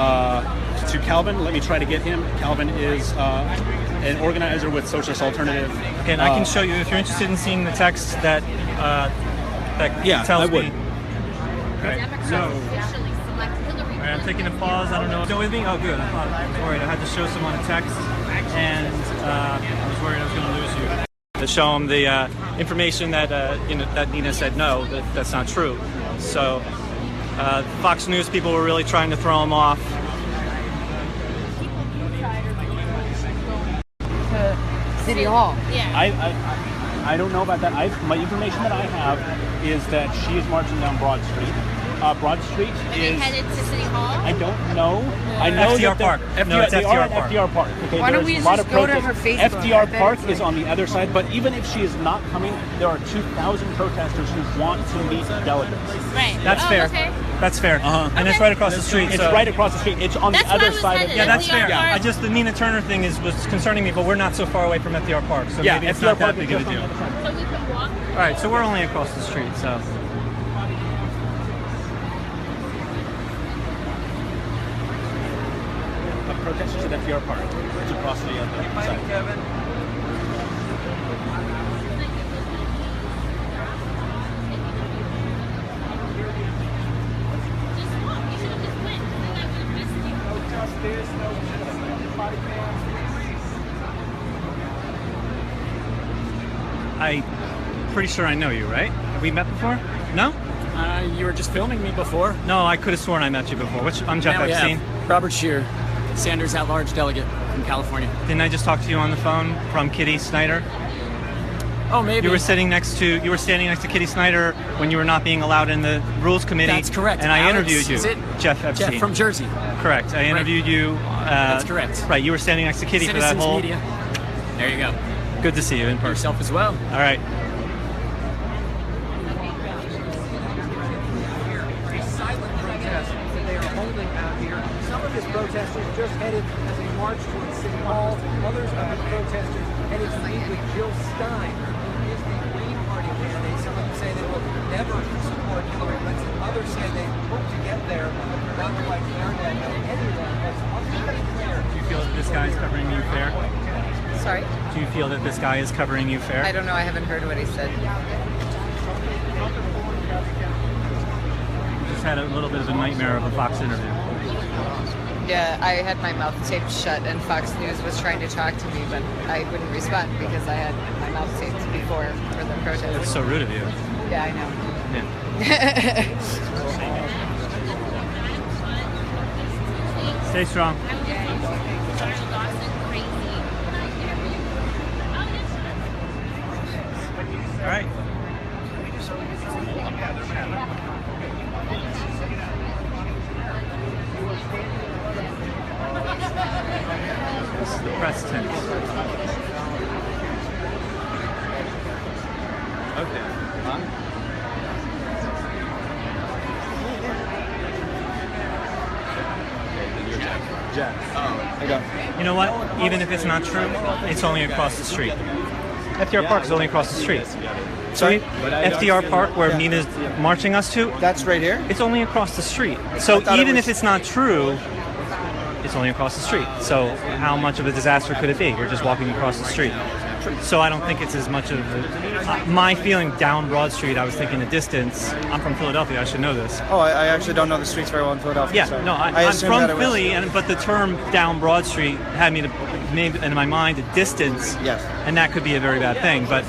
S7: Calvin. Let me try to get him. Calvin is an organizer with Socialist Alternative.
S1: And I can show you if you're interested in seeing the text that tells me.
S3: Democrats
S1: So,
S3: officially select Hillary
S1: all right, I'm taking a pause. I don't know. Still with me? Oh, good. I was worried. I had to show someone a text, and I was worried I was going to lose you. To show them the information that that Nina said no, that's not true. So Fox News people were really trying to throw him off.
S3: to City Hall.
S2: Yeah.
S7: I don't know about that. My information that I have is that she is marching down Broad Street. Broad Street
S2: Are they
S7: is.
S2: headed to City Hall?
S7: I don't know. I know
S1: FDR
S7: that
S1: Park. No, it's
S7: they are
S1: FDR
S7: at
S1: Park.
S7: FDR Park. Okay,
S3: Why don't we
S7: there's a lot
S3: just
S7: of
S3: go to
S7: protests.
S3: her Facebook? I
S7: FDR
S3: bet
S7: Park
S3: it's
S7: is on the other side, but even if she is not coming, there are 2,000 protesters who want to meet delegates.
S2: Right.
S1: That's fair.
S2: Okay.
S1: That's fair. And it's right across the street.
S7: It's
S1: so.
S7: right across the street. It's on
S2: That's
S7: the other
S2: where I was
S7: side
S2: headed.
S7: of
S1: Yeah, that's fair.
S2: FDR Park.
S1: I just the Nina Turner thing was concerning me, but we're not so far away from FDR Park, so
S7: Yeah,
S1: maybe it's
S7: FDR
S1: not that
S7: Park
S1: big
S7: is
S1: of a
S7: just on
S1: deal.
S7: the other side.
S2: So we can walk?
S1: All right, so we're only across the street, so.
S7: Protesters at FDR Park. It's across the other side.
S13: Kevin.
S1: I'm pretty sure I know you, right? Have we met before? No?
S14: You were just filming me before.
S1: No, I could have sworn I met you before. I'm Jeff
S14: Now we
S1: Epstein.
S14: have Robert Scheer, Sanders at-large delegate from California.
S1: Didn't I just talk to you on the phone from Kitty Snyder?
S14: Oh, maybe.
S1: You were standing next to Kitty Snyder when you were not being allowed in the Rules Committee.
S14: That's correct.
S1: And I
S14: Alex,
S1: interviewed you.
S14: is it?
S1: Jeff Epstein.
S14: Jeff from Jersey.
S1: Correct. I interviewed you.
S14: That's correct.
S1: Right. You were standing next to Kitty
S14: Citizens
S1: for that whole.
S14: Media. There you go.
S1: Good to see you in person.
S14: Yourself as well.
S1: All right.
S13: Some of his protesters just headed as a march towards City Hall. Others of the protesters headed to meet with Jill Stein, who is the Green Party candidate. Some of them say they will never support Hillary Clinton. Others say they hope to get there, but they're not quite there yet. And any of them has pretty clear.
S1: Do you feel that this guy is covering you fair?
S11: Sorry?
S1: Do you feel that this guy is covering you fair?
S11: I don't know. I haven't heard what he said.
S1: Just had a little bit of a nightmare of a Fox interview.
S11: Yeah, I had my mouth taped shut, and Fox News was trying to talk to me, but I wouldn't respond because I had my mouth taped before for the protest.
S1: That's so rude of you.
S11: Yeah, I know.
S1: Yeah. Stay strong. All right. This is the press tent. Okay.
S10: Jack. Oh, I got.
S1: You know what? Even if it's not true, it's only across the street. FDR Park is only across the street.
S9: Sorry?
S1: FDR Park, where Nina's marching us to,
S9: That's right here?
S1: it's only across the street. So
S9: thought it
S1: even
S9: was-
S1: if it's not true, it's only across the street. So how much of a disaster could it be? We're just walking across the street. So I don't think it's as much of my feeling down Broad Street. I was thinking the distance. I'm from Philadelphia. I should know this.
S9: Oh, I actually don't know the streets very well in Philadelphia.
S1: Yeah,
S9: so
S1: no, I'm
S9: assumed
S1: from
S9: that it was-
S1: Philly, but the term down Broad Street had me to maybe in my mind a distance.
S9: Yes.
S1: And that could be a very bad thing, but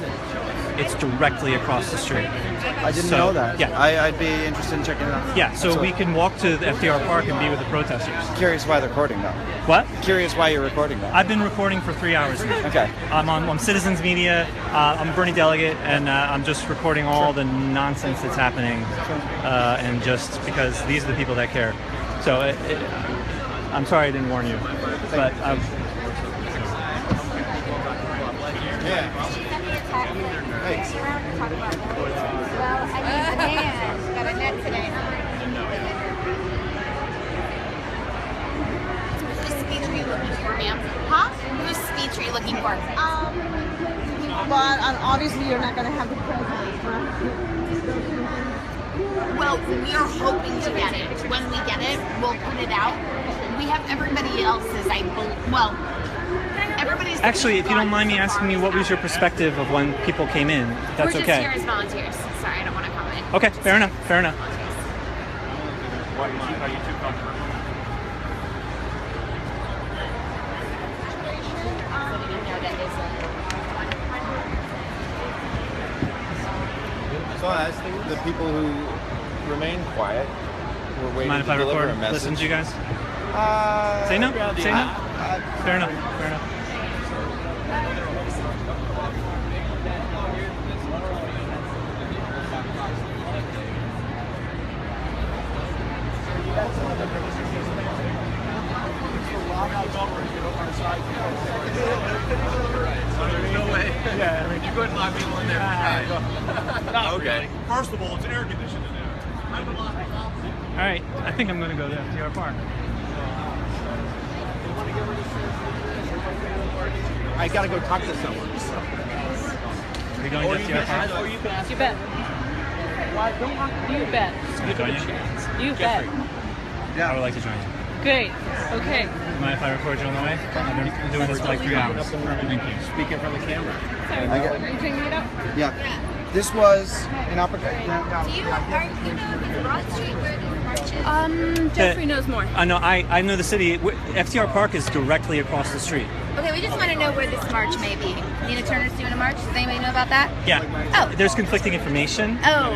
S1: it's directly across the street.
S9: I didn't
S1: So,
S9: know that.
S1: Yeah.
S9: I'd be interested in checking it out.
S1: Yeah, so we can walk to the FDR Park and be with the protesters.
S9: Curious why they're recording though.
S1: What?
S9: Curious why you're recording that.
S1: I've been recording for 3 hours now.
S9: Okay.
S1: I'm Citizens Media. I'm a Bernie delegate, and I'm just recording all the nonsense that's happening, and just because these are the people that care. So I'm sorry I didn't warn you, but
S3: Well, I mean, the man got a net today.
S2: Whose speech are you looking for, ma'am? Huh? Whose speech are you looking for?
S15: But obviously you're not going to have the president.
S2: Well, we are hoping to get it. When we get it, we'll put it out. We have everybody else's, everybody's...
S1: actually, if you don't mind me asking you, what was your perspective of when people came in? That's
S2: We're just
S1: okay.
S2: here as volunteers. Sorry, I don't want to comment.
S1: Okay, fair enough. Fair enough.
S7: Are you too comfortable?
S16: So I asked the people who remain quiet, who were waiting
S1: Mind if I
S16: to deliver
S1: record?
S16: a message.
S1: Listen to you guys. Say no. Say no. Fair enough. Fair enough.
S6: No way. Yeah, I mean, you couldn't lock me in there. Okay. First of all, it's air conditioned in there.
S1: All right. I think I'm going to go to FDR Park.
S16: I gotta go talk to someone.
S1: Are you going to FDR Park?
S15: You bet. You bet.
S1: Can I join you?
S15: You bet.
S1: I would like to join you.
S15: Great. Okay.
S1: Mind if I record you on the way? I've been doing this for like 3 hours. Thank you.
S16: Speak in front of the camera.
S2: Are you taking it up?
S9: Yeah. This was an opportunity.
S3: Do you know the Broad Street where the march is?
S15: Jeffrey knows more.
S1: I know. I know the city. FDR Park is directly across the street.
S3: Okay, we just want to know where this march may be. Nina Turner's doing a march. Does anybody know about that?
S1: Yeah.
S3: Oh.
S1: There's conflicting information.
S3: Oh.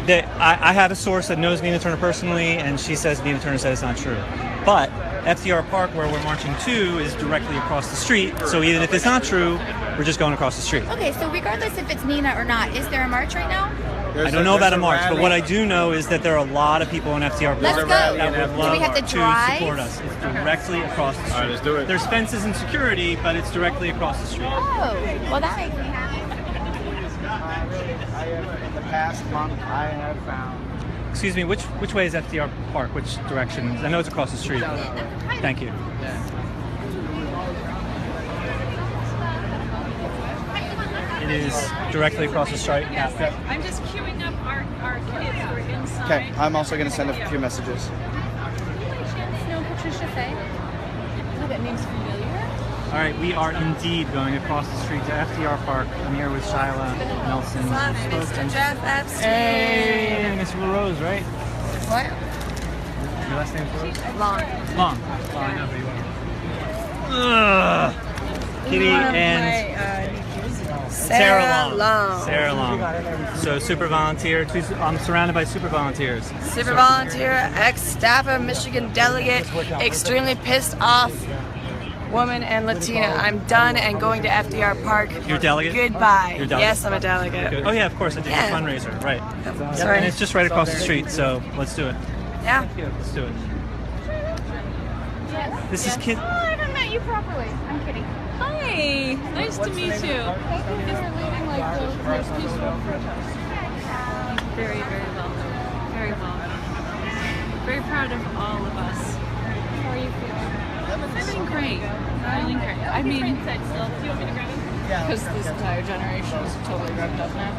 S1: That I have a source that knows Nina Turner personally, and she says Nina Turner said it's not true. But FDR Park, where we're marching to, is directly across the street. So even if it's not true, we're just going across the street.
S3: Okay, so regardless if it's Nina or not, is there a march right now?
S1: I don't know about a march, but what I do know is that there are a lot of people in FDR Park
S3: Let's go.
S1: that would
S3: Do we
S1: love
S3: have to drive?
S1: support us. It's directly across the street.
S16: All right, let's do it.
S1: There's fences and security, but it's directly across the street.
S3: Oh, well that makes me happy.
S9: In the past month, I have found.
S1: Excuse me, which way is FDR Park? Which direction? I know it's across the street. Thank you. It is directly across the street.
S15: I'm just queuing up our kids who are inside.
S9: Okay, I'm also going to send a few messages.
S3: No, Patricia Faye.
S15: Oh, that name's familiar.
S1: All right, we are indeed going across the street to FDR Park. I'm here with Shyla Nelson.
S3: Mr. Jeff Epstein.
S1: Hey, Miss Rose, right?
S3: What?
S1: Your last name's Rose?
S3: Long.
S1: Long. Oh, I know who you are. Ugh. Kitty and Sarah Long. Sarah Long. So super volunteer. I'm surrounded by super volunteers.
S17: Super volunteer, ex-staffer, Michigan delegate, extremely pissed off woman and Latina. I'm done and going to FDR Park.
S1: You're a delegate?
S17: Goodbye.
S1: You're a delegate?
S17: Yes, I'm a delegate.
S1: Good. Oh yeah, of course I did.
S17: Yeah.
S1: A fundraiser, right? Yep.
S17: Sorry.
S1: And it's just right across the street, so let's do it.
S17: Yeah.
S1: Let's do it.
S2: Yes.
S1: This is Kit.
S2: Oh, I haven't met you properly. I'm kidding.
S15: Hi. Nice to meet you. Thank you for leading like the most peaceful protest. Very, very well. Very well. Very proud of all of us.
S2: How are you feeling?
S15: Feeling great. Feeling great. I mean, do you want me to grab it?
S17: Because this entire generation is totally revved up now.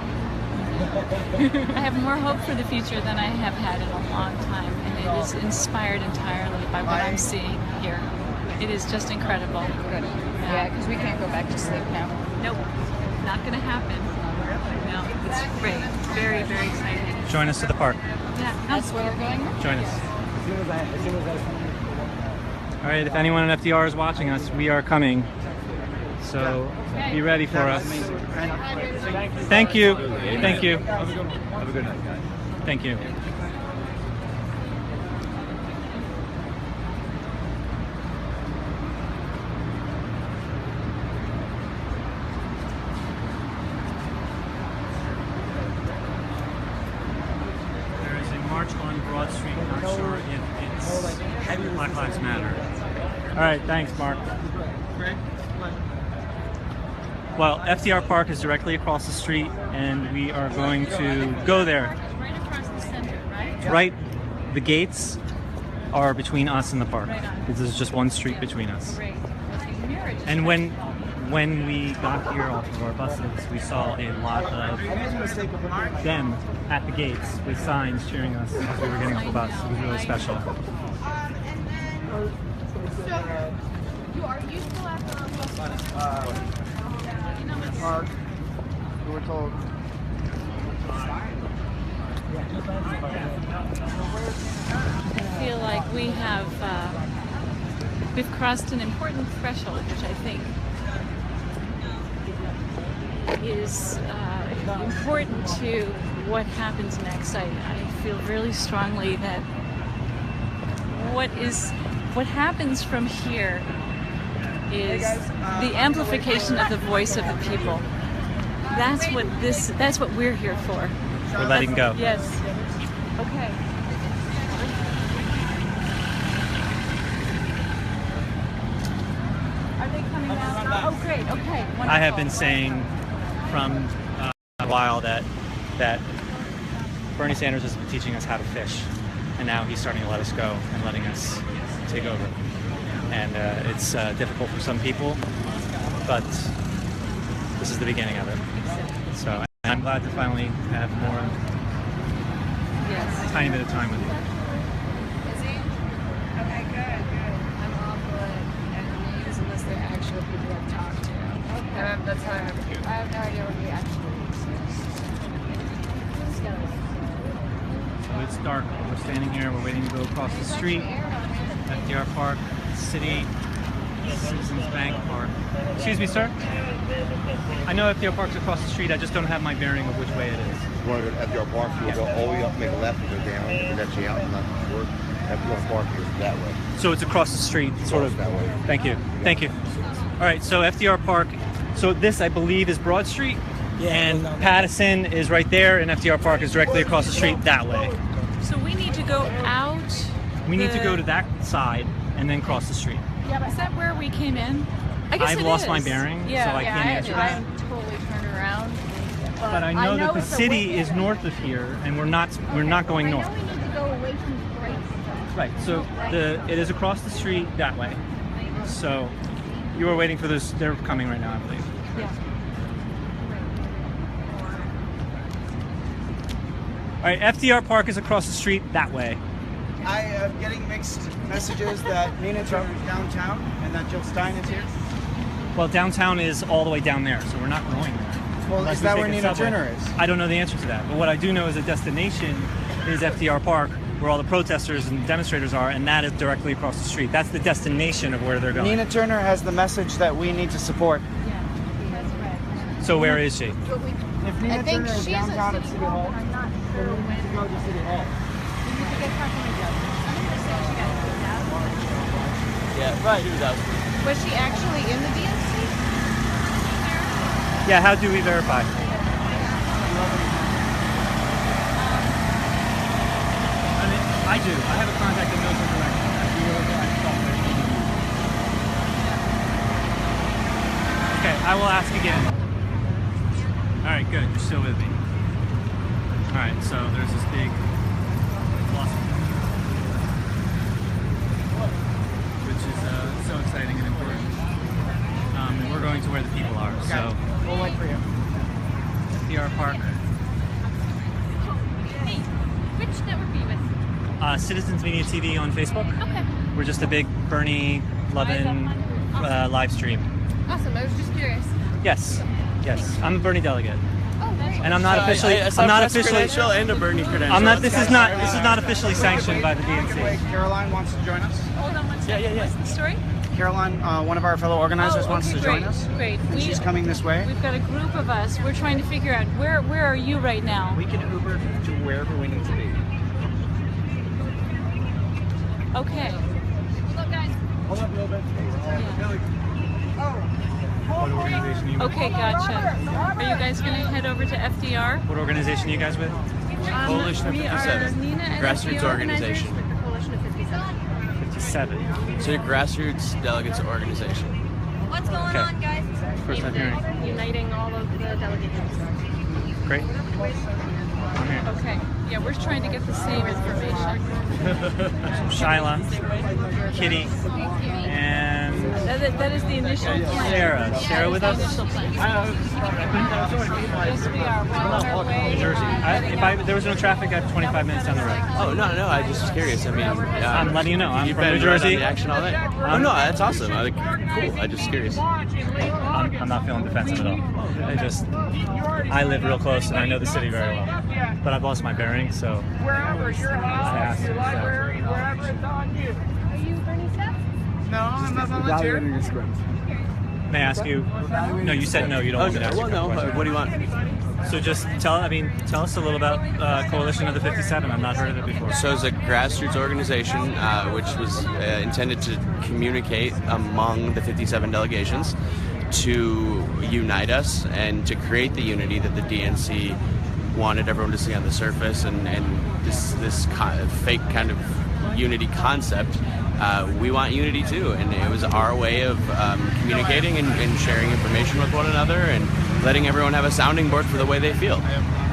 S15: I have more hope for the future than I have had in a long time, and it is inspired entirely by what I'm seeing here. It is just incredible.
S17: Good. Yeah, because we can't go back to sleep now.
S15: Nope, not going to happen. No, it's great. Very, very exciting.
S1: Join us to the park.
S15: Yeah,
S17: That's where we're going.
S1: Join us. All right, if anyone in FDR is watching us, we are coming. So be ready for us. Thank you. Thank you.
S16: Have a good night, guys.
S1: Thank you. There is a march on Broad Street. I'm not sure if it's Black Lives Matter. All right, thanks, Mark. Well, FDR Park is directly across the street, and we are going to go there.
S15: Right across the center, right?
S1: Right, the gates are between us and the park. This is just one street between us.
S15: Great.
S1: And when we got here off of our buses, we saw a lot of them at the gates with signs cheering us as we were getting off the bus. It was really special.
S2: You still at the
S9: Park. We were told.
S2: bus?
S15: we've crossed an important threshold, which I think is important to what happens next. I feel really strongly that what happens from here is the amplification of the voice of the people. That's what we're here for.
S1: We're letting go.
S15: Yes. Okay. Are they coming out? Oh, great. Okay. Wonderful.
S1: I have been saying from a while that Bernie Sanders has been teaching us how to fish, and now he's starting to let us go and letting us take over. And it's difficult for some people, but this is the beginning of it. So I'm glad to finally have more, a tiny bit of time with you.
S17: Is he? Okay, good. I'm awful at names unless they're actual people I've talked to. Okay. That's how I have no idea what he actually
S1: So it's dark. We're standing here. We're waiting to go across the street. FDR Park, City, Citizens Bank Park. Excuse me, sir. I know FDR Park's across the street. I just don't have my bearing of which way it is.
S18: You want to go to FDR Park, you'll go all the way up, make a left, and go down, and that's you out and left forward. FDR Park is that way.
S1: So it's across the street, sort of.
S18: That way.
S1: Thank you. Thank you. All right, so FDR Park. So this, I believe, is Broad Street. Yeah, and Pattison is right there, and FDR Park is directly across the street that way.
S15: So we need to go out.
S1: We need to go to that side and then cross the street.
S15: Yeah, but is that where we came in? I guess
S1: I've lost my bearing, so I can't answer that.
S17: I'm totally turned around.
S1: But I know that the city is north of here, and we're not going north.
S17: I know we need to go away from the brakes.
S1: Right. So it is across the street that way. So you were waiting for this. They're coming right now, I believe.
S15: Yeah.
S1: All right. FDR Park is across the street that way.
S9: I am getting mixed messages that Nina Turner's downtown and that Jill Stein is here.
S1: Well, downtown is all the way down there, so we're not going there.
S9: Well,
S1: Unless
S9: is
S1: we
S9: that
S1: take
S9: where
S1: a
S9: Nina
S1: subway.
S9: Turner is?
S1: I don't know the answer to that. But what I do know is the destination is FDR Park, where all the protesters and demonstrators are, and that is directly across the street. That's the destination of where they're going.
S9: Nina Turner has the message that we need to support.
S1: So where is she?
S9: If Nina Turner is downtown at City Hall, then we need to go to City Hall.
S14: Yeah, right. He was out.
S2: Was she actually in the DNC?
S1: Yeah, how do we verify? I do. I have a contact that knows her direction. Okay, I will ask again. All right, good. You're still with me. All right, so there's this big which is so exciting and important. And we're going to where the people are.
S9: Okay.
S1: So
S9: We'll wait for you.
S1: FDR Park.
S12: Hey, which network are you with?
S1: Citizens Media TV on Facebook.
S12: Okay.
S1: We're just a big Bernie loving live stream.
S12: Awesome. I was just curious.
S1: Yes, yes. I'm a Bernie delegate.
S12: Oh, great.
S1: And I'm not officially.
S14: I
S1: I'm not
S14: press
S1: officially.
S14: credential and a Bernie credential.
S1: I'm not. This is not officially sanctioned by the DNC.
S9: Caroline wants to join us.
S15: Hold on one second.
S14: Yeah.
S15: What's the story?
S9: Caroline, one of our fellow organizers, wants to join us.
S15: Great.
S9: And she's coming this way.
S15: We've got a group of us. We're trying to figure out where are you right now?
S9: We can Uber to wherever we need to be.
S15: Okay.
S12: Hold up, guys.
S9: Hold up a little bit.
S1: What organization are you with?
S15: Okay, gotcha. Are you guys going to head over to FDR?
S1: What organization are you guys with?
S14: Coalition of
S15: we
S14: 57.
S15: are Nina and
S14: Grassroots
S15: FDR
S14: organization.
S15: organizers with the Coalition of 57.
S1: 57.
S14: So your grassroots delegates organization.
S12: What's going
S1: Okay.
S12: on, guys?
S1: First time hearing.
S12: Uniting all of the delegates.
S1: Great. I'm here.
S15: Okay. Yeah, we're trying to get the same information.
S1: Shaila, Kitty, and
S15: That is the initial plan.
S1: Sarah.
S15: Yeah,
S1: Sarah with us?
S15: Yes, we are. We're on our way.
S1: New Jersey. If there was no traffic, I have 25 minutes down the road.
S14: Oh no, I just was curious. I mean,
S1: I'm letting you know. I'm
S14: you've
S1: from
S14: been
S1: New
S14: right on
S1: Jersey.
S14: the action all day. Oh no, that's awesome. Cool. I just curious.
S1: I'm not feeling defensive at all. I live real close and I know the city very well. But I've lost my bearings, so
S6: Wherever your house, your library, wherever it's on you.
S12: Are you Bernie Sanders?
S6: No, I'm not volunteer.
S1: May I ask you? No, you said no. You don't want me to ask you.
S19: Well, no. What do you want?
S1: So just tell us a little about Coalition of the 57. I've not heard of it before.
S19: So it's a grassroots organization which was intended to communicate among the 57 delegations to unite us and to create the unity that the DNC wanted everyone to see on the surface, and this fake kind of unity concept. We want unity too, and it was our way of communicating and sharing information with one another and letting everyone have a sounding board for the way they feel.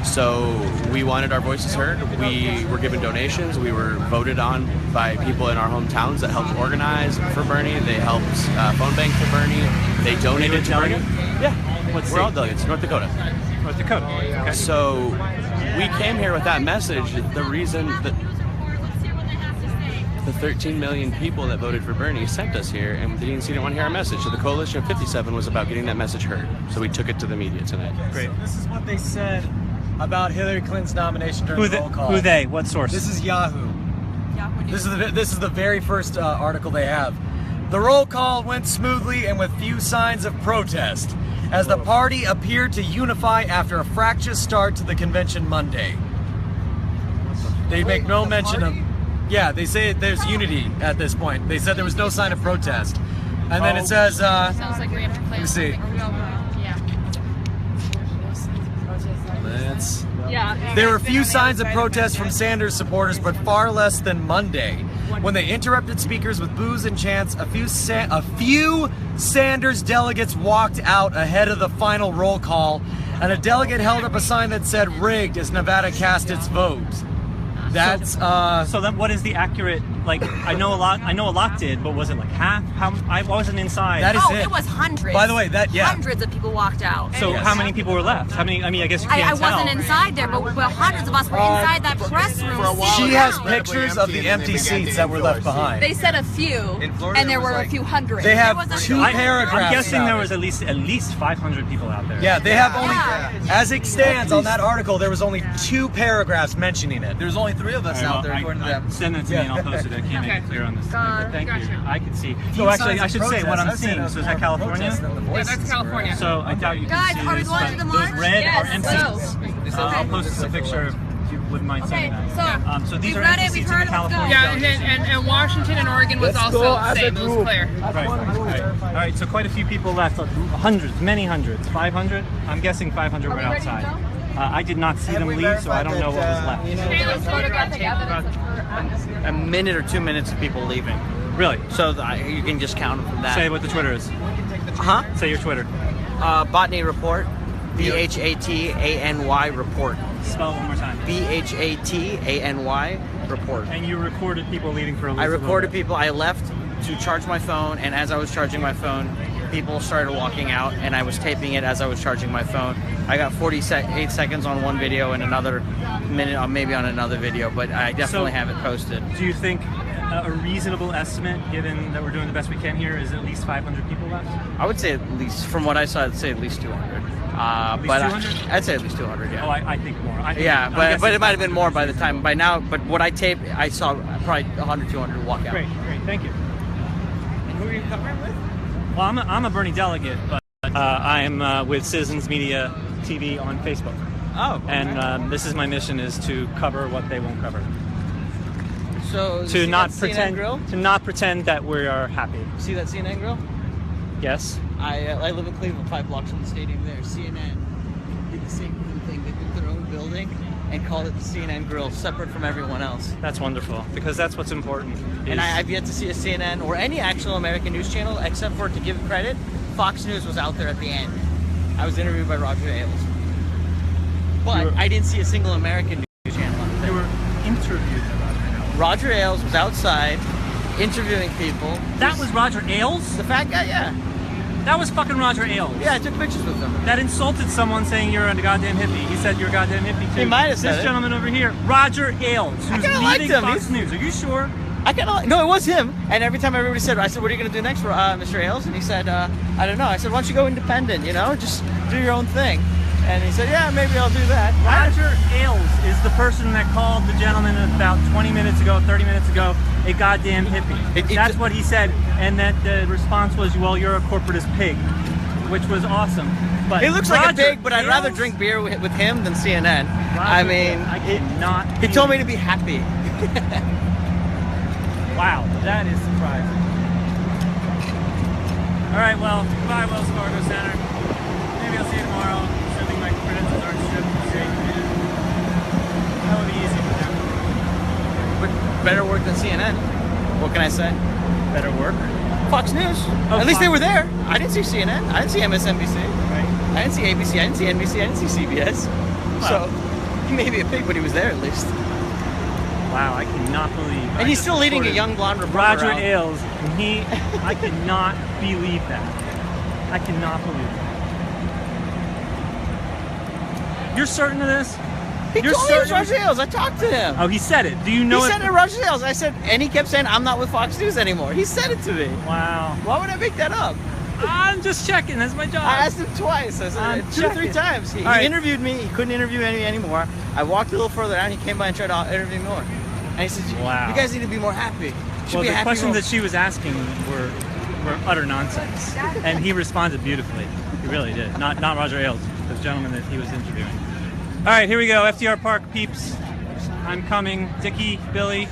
S19: So we wanted our voices heard. We were given donations. We were voted on by people in our hometowns that helped organize for Bernie. They helped phone bank for Bernie. They donated to Bernie. Yeah, we're all delegates. North Dakota.
S1: North Dakota. Okay.
S19: So we came here with that message. The reason that the 13 million people that voted for Bernie sent us here, and the DNC didn't want to hear our message. So the Coalition of 57 was about getting that message heard. So we took it to the media tonight.
S1: Great.
S8: This is what they said about Hillary Clinton's nomination during the roll call.
S1: Who they? What source?
S8: This is Yahoo. This is the very first article they have. The roll call went smoothly and with few signs of protest, as the party appeared to unify after a fractious start to the convention Monday. They make no mention of... Yeah, they say there's unity at this point. They said there was no sign of protest. And then it says...
S15: Sounds like we have to play.
S8: Let me see.
S15: Yeah.
S8: There were few signs of protest from Sanders supporters, but far less than Monday, when they interrupted speakers with boos and chants. A few Sanders delegates walked out ahead of the final roll call, and a delegate held up a sign that said "rigged" as Nevada cast its vote. That's
S1: So then, what is the accurate? Like, I know a lot did, but was it like half? How? I wasn't inside.
S8: That is
S3: it was hundreds.
S8: By the way,
S3: hundreds of people walked out.
S1: So how many people were left? How many? I mean, I guess you can't
S3: I
S1: tell.
S3: wasn't inside there, but hundreds of us were inside that press room.
S8: She has pictures of the empty seats that were left behind.
S3: They said a few, and there were a few hundred.
S8: They have two paragraphs.
S1: I'm guessing there was at least 500 people out there.
S8: Yeah, they have only, as it stands on that article, there was only 2 paragraphs mentioning it.
S20: There's only 3 of us out there, according to them.
S1: Send it to me and I'll post it. I can't make it clear on this thing, but thank you. I can see.
S8: Few
S1: So actually,
S8: signs
S1: I
S8: of
S1: should say what I'm
S8: protest.
S1: seeing. So is that California?
S15: Yeah, that's California.
S1: So I doubt you can
S3: Guys,
S1: see
S3: are we
S1: this,
S3: going
S1: but
S3: to the
S1: those
S3: march?
S1: red
S3: Yes,
S1: are empty seats. I'll post a picture if you wouldn't mind sending that. So these
S3: we've
S1: are
S3: read
S1: empty
S3: it, we've
S1: seats in
S3: heard
S1: the
S3: it, let's go.
S1: California.
S15: Yeah, and Washington and Oregon was also the same. It was clear.
S1: Right. All right, so quite a few people left. Hundreds, many hundreds. 500? I'm guessing 500 were outside. I did not see them leave, so I don't know what was left.
S15: Okay, let's photograph together.
S20: A minute or 2 minutes of people leaving.
S1: Really?
S20: So you can just count them from that.
S1: Say what the Twitter is.
S20: Huh?
S1: Say your Twitter.
S20: Botany Report. BHATANY Report.
S1: Spell it one more time.
S20: BHATANY Report.
S1: And you recorded people leaving for a
S20: I recorded people. I left to charge my phone, and as I was charging my phone, people started walking out, and I was taping it as I was charging my phone. I got 48 seconds on one video and another minute maybe on another video, but I definitely have it posted.
S1: Do you think a reasonable estimate, given that we're doing the best we can here, is at least 500 people left?
S20: I would say at least, from what I saw, I'd say at least 200.
S1: At least
S20: but
S1: 200?
S20: I'd say at least 200, yeah.
S1: Oh, I think more.
S20: Yeah, but it might have been more by the time, by now, but what I taped, I saw probably 100, 200 walk out.
S1: Great, thank you.
S20: And who are you covering with?
S1: Well, I'm a Bernie delegate, but I'm with Citizens Media TV on Facebook.
S20: Oh. Okay.
S1: And this is my mission, is to cover what they won't cover.
S20: So
S1: To not
S20: CNN grill?
S1: pretend that we are happy.
S20: See that CNN grill?
S1: Yes.
S20: I live in Cleveland, 5 blocks from the stadium there. CNN did the same thing. They built their own building and called it the CNN Grill, separate from everyone else.
S1: That's wonderful, because that's what's important.
S20: And I've yet to see a CNN or any actual American news channel, except for, to give credit, Fox News was out there at the end. I was interviewed by Roger Ailes. But I didn't see a single American news channel out there.
S1: They were interviewed by
S20: Roger Ailes was outside interviewing people.
S1: That was Roger Ailes?
S20: The fat guy, yeah.
S1: That was fucking Roger Ailes.
S20: Yeah, I took pictures with him.
S1: That insulted someone saying you're a goddamn hippie. He said you're a goddamn hippie too.
S20: He might have said
S1: This
S20: it.
S1: gentleman over here, Roger Ailes, who's leaving Fox News. Are you sure?
S20: No, it was him. And every time everybody said, I said, what are you going to do next, Mr. Ailes? And he said, I don't know. I said, why don't you go independent, just do your own thing. And he said, yeah, maybe I'll do that.
S1: Roger Ailes is the person that called the gentleman about 20 minutes ago, 30 minutes ago, a goddamn hippie. That's what he said, and that the response was, well, you're a corporatist pig, which was awesome. But
S20: He looks like a
S1: Roger
S20: pig, but I'd rather
S1: Ailes?
S20: drink beer with him than CNN.
S1: Roger
S20: I mean,
S1: Ailes, I cannot.
S20: he told me to be happy.
S1: Wow, that is surprising. All right, well, goodbye, Wells Fargo Center. Maybe I'll see you tomorrow. Assuming my credentials aren't stripped. That would be easy for them.
S20: But better work than CNN. What can I say?
S1: Better work?
S20: Fox News.
S1: Oh,
S20: At least they
S1: Fox
S20: were there. I didn't see CNN. I didn't see MSNBC.
S1: Right.
S20: I didn't see ABC. I didn't see NBC. I didn't see CBS. So he may be a pig, but he was there at least.
S1: Wow, I cannot believe.
S20: And he's still leading a young blonde reporter
S1: Roger
S20: around.
S1: Ailes, and I cannot believe that. I cannot believe it. You're certain of this?
S20: He
S1: You're
S20: told me it was
S1: certain?
S20: Roger Ailes. I talked to him.
S1: Oh, he said it. Do you know
S20: He
S1: it?
S20: said it, Roger Ailes. I said, and he kept saying, I'm not with Fox News anymore. He said it to me.
S1: Wow.
S20: Why would I make that up?
S1: I'm just checking. That's my job.
S20: I asked him twice. I
S1: I'm
S20: said 2 or 3
S1: checking.
S20: times. He
S1: All right.
S20: interviewed me. He couldn't interview me anymore. I walked a little further down. He came by and tried to interview me more. And he said,
S1: Wow.
S20: you guys need to be more happy. You should
S1: Well,
S20: be
S1: the
S20: happy
S1: questions
S20: more.
S1: that she was asking were utter nonsense, and he responded beautifully. He really did. Not Roger Ailes, the gentleman that he was interviewing. All right, here we go. FDR Park peeps. I'm coming. Dickie, Billy,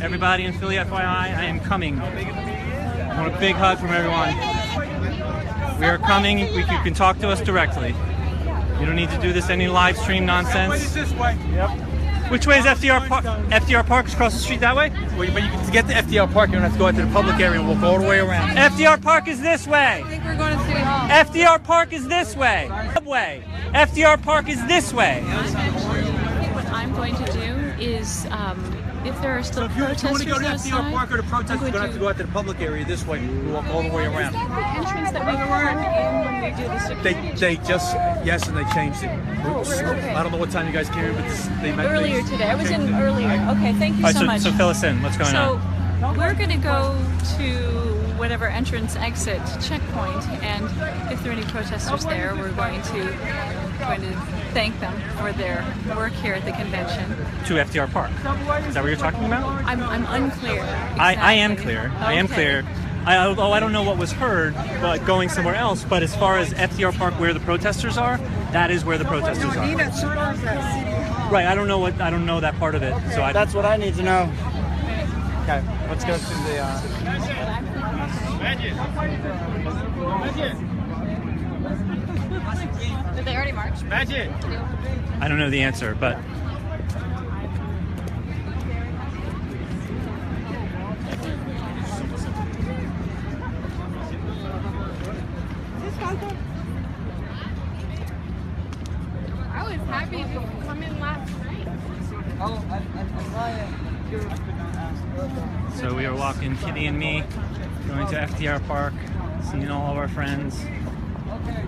S1: everybody in Philly, FYI, I am coming. I want a big hug from everyone. We are coming. You can talk to us directly. You don't need to do this any live stream nonsense.
S6: This way. Yep.
S1: Which way is FDR Park? FDR Park is across the street that way?
S6: But you can, to get to FDR Park, you don't have to go into the public area and walk all the way around.
S1: FDR Park is this way.
S15: I think we're going to City Hall.
S1: FDR Park is this way. Subway. FDR Park is this way.
S15: What I'm going to do is, if there are still
S6: If you want
S15: protesters
S6: to go to FDR
S15: outside,
S6: Park or the protest, you're going to have to go out to the public area this way and walk all the way around.
S15: is that the entrance that we park in when we do the security?
S6: They just, yes, and they changed it. Oops. I don't know what time you guys came in, but they met
S15: Earlier today. I was in earlier. Okay, thank you
S1: All right,
S15: so much.
S1: so fill us in. What's going on?
S15: So we're going to go to whatever entrance exit checkpoint, and if there are any protesters there, we're going to thank them for their work here at the convention.
S1: To FDR Park. Is that what you're talking about?
S15: I'm unclear.
S1: I am
S15: exactly.
S1: clear. I am
S15: Okay.
S1: clear. Although I don't know what was heard, but going somewhere else. But as far as FDR Park, where the protesters are, that is where the protesters are. Right. I don't know that part of it. So
S20: That's what I need to know. Okay, let's go to the.
S3: Did they already march?
S1: I don't know the answer, but
S3: I was happy to come in last night.
S1: so we are walking, Kitty and me, going to FDR Park, seeing all of our friends.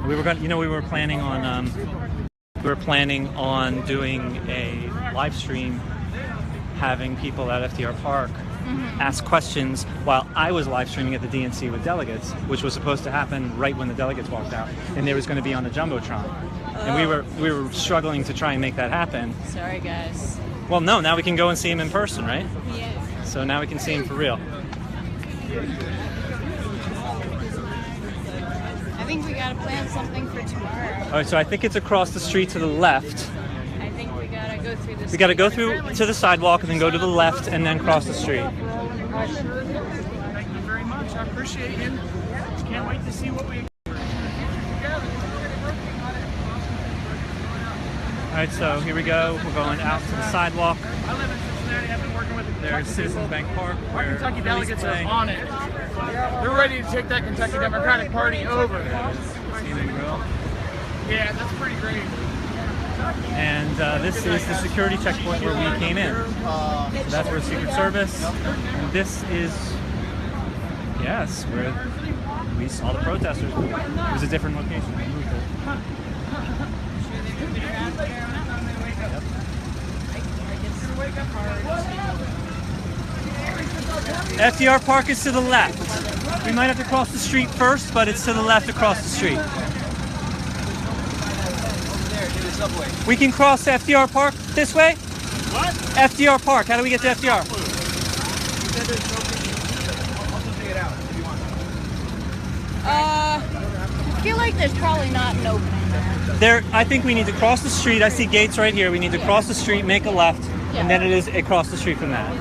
S1: We were planning on doing a live stream, having people at FDR Park ask questions while I was live streaming at the DNC with delegates, which was supposed to happen right when the delegates walked out, and they was going to be on the jumbotron, and we were struggling to try and make that happen.
S15: Sorry, guys.
S1: Well, no, now we can go and see him in person, right?
S15: Yes.
S1: So now we can see him for real.
S3: I think we gotta plan something for tomorrow.
S1: All right, so I think it's across the street to the left.
S3: I think we gotta go through this.
S1: We got to go through to the sidewalk and then go to the left and then cross the street.
S6: Thank you very much. I appreciate you. Can't wait to see what we.
S1: All right, so here we go. We're going out to the sidewalk.
S6: I live in Cincinnati. I've been working with the
S1: There's Citizens Bank Park.
S6: Our Kentucky
S1: Phillies
S6: delegates
S1: play.
S6: are on it. They're ready to take that Kentucky Democratic Party over. Yeah, that's pretty great.
S1: And this is the security checkpoint where we came in. So that's where Secret Service. And this is, yes, where we saw the protesters. It was a different location. We moved it. FDR Park is to the left. We might have to cross the street first, but it's to the left across the street. We can cross FDR Park this way?
S6: What?
S1: FDR Park. How do we get to FDR?
S13: said there's no pictures. I'll just take it out if you want.
S2: I feel like there's probably not an opening there.
S1: I think we need to cross the street. I see gates right here. We need to cross the street, make a left, and then it is across the street from that.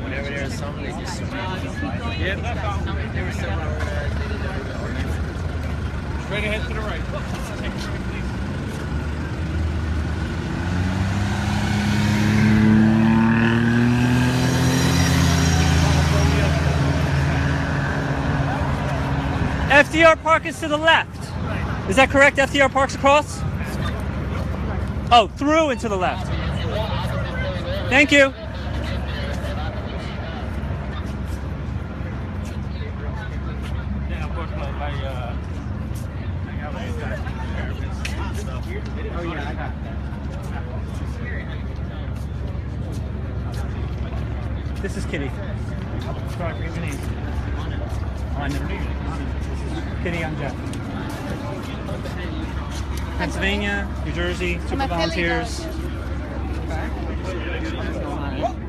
S13: Whenever there's something, they just yep. There was someone over there. Straight ahead to the right.
S1: FDR Park is to the left. Is that correct? FDR Park's across? Oh, through and to the left. Thank you.
S13: Oh yeah, I got it.
S1: This is Kitty. Sorry, forget your name. Oh, I never knew your name. This is Kitty, I'm Jeff. Pennsylvania, New Jersey, Super Volunteers.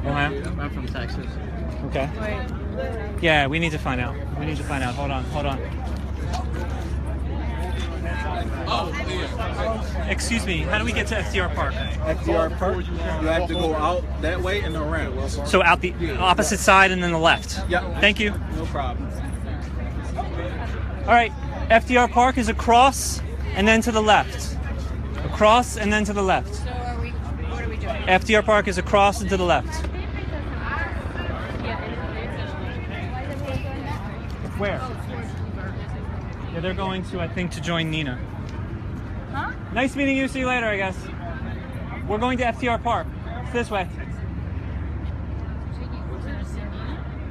S1: Ohio?
S20: I'm from Texas.
S1: Okay. Yeah, we need to find out. We need to find out. Hold on, hold on. Excuse me, how do we get to FDR Park?
S16: FDR Park, you have to go out that way and around.
S1: So out the opposite side and then the left?
S16: Yeah.
S1: Thank you.
S16: No problem.
S1: All right, FDR Park is across and then to the left. Across and then to the left.
S2: So what are we doing?
S1: FDR Park is across and to the left. Where? Yeah, they're going to, I think, to join Nina.
S2: Huh?
S1: Nice meeting you. See you later, I guess. We're going to FDR Park. It's this way.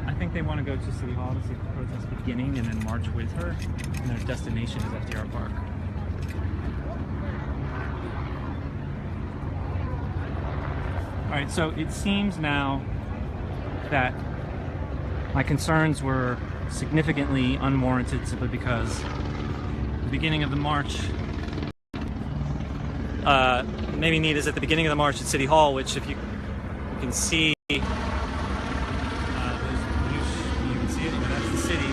S1: I think they want to go to City Hall to see the protest beginning and then march with her. And their destination is FDR Park. All right, so it seems now that my concerns were significantly unwarranted simply because the beginning of the march, maybe Nita's at the beginning of the march at City Hall, which if you can see, you can see it, that's the city.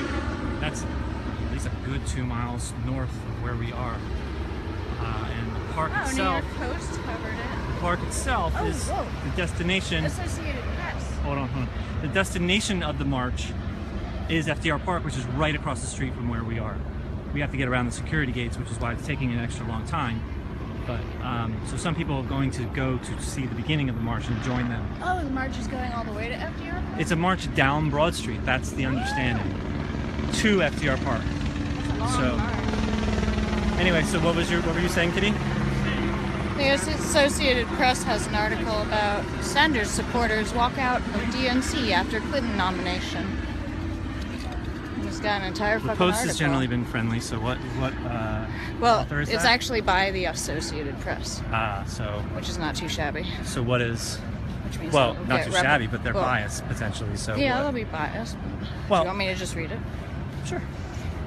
S1: That's at least a good 2 miles north of where we are. And the park itself,
S2: New York Post covered it.
S1: the park itself is the destination.
S2: Associated Press.
S1: Hold on. The destination of the march is FDR Park, which is right across the street from where we are. We have to get around the security gates, which is why it's taking an extra long time. But so some people are going to go to see the beginning of the march and join them.
S2: Oh, the march is going all the way to FDR Park?
S1: It's a march down Broad Street. That's the understanding. To FDR Park. So anyway, so what were you saying, Kitty?
S2: The Associated Press has an article about Sanders supporters walk out of DNC after Clinton nomination. It's got an entire
S1: The
S2: fucking
S1: Post
S2: article.
S1: has generally been friendly, so what
S2: Well,
S1: author is
S2: it's
S1: that?
S2: actually by the Associated Press.
S1: So
S2: which is not too shabby.
S1: So what is?
S2: Which means
S1: Well,
S2: they'll
S1: not
S2: get
S1: too shabby, but they're biased potentially. So
S2: yeah,
S1: what?
S2: they'll be biased.
S1: Well,
S2: do you want me to just read it?
S1: Sure.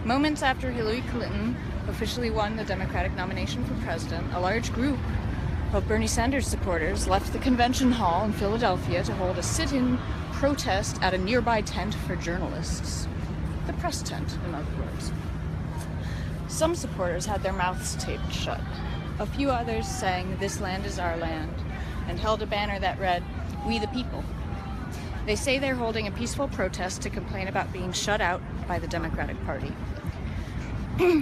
S2: Moments after Hillary Clinton officially won the Democratic nomination for president, a large group of Bernie Sanders supporters left the convention hall in Philadelphia to hold a sit-in protest at a nearby tent for journalists. The press tent, in other words. Some supporters had their mouths taped shut. A few others sang "This Land is Our Land" and held a banner that read, "We the People." They say they're holding a peaceful protest to complain about being shut out by the Democratic Party.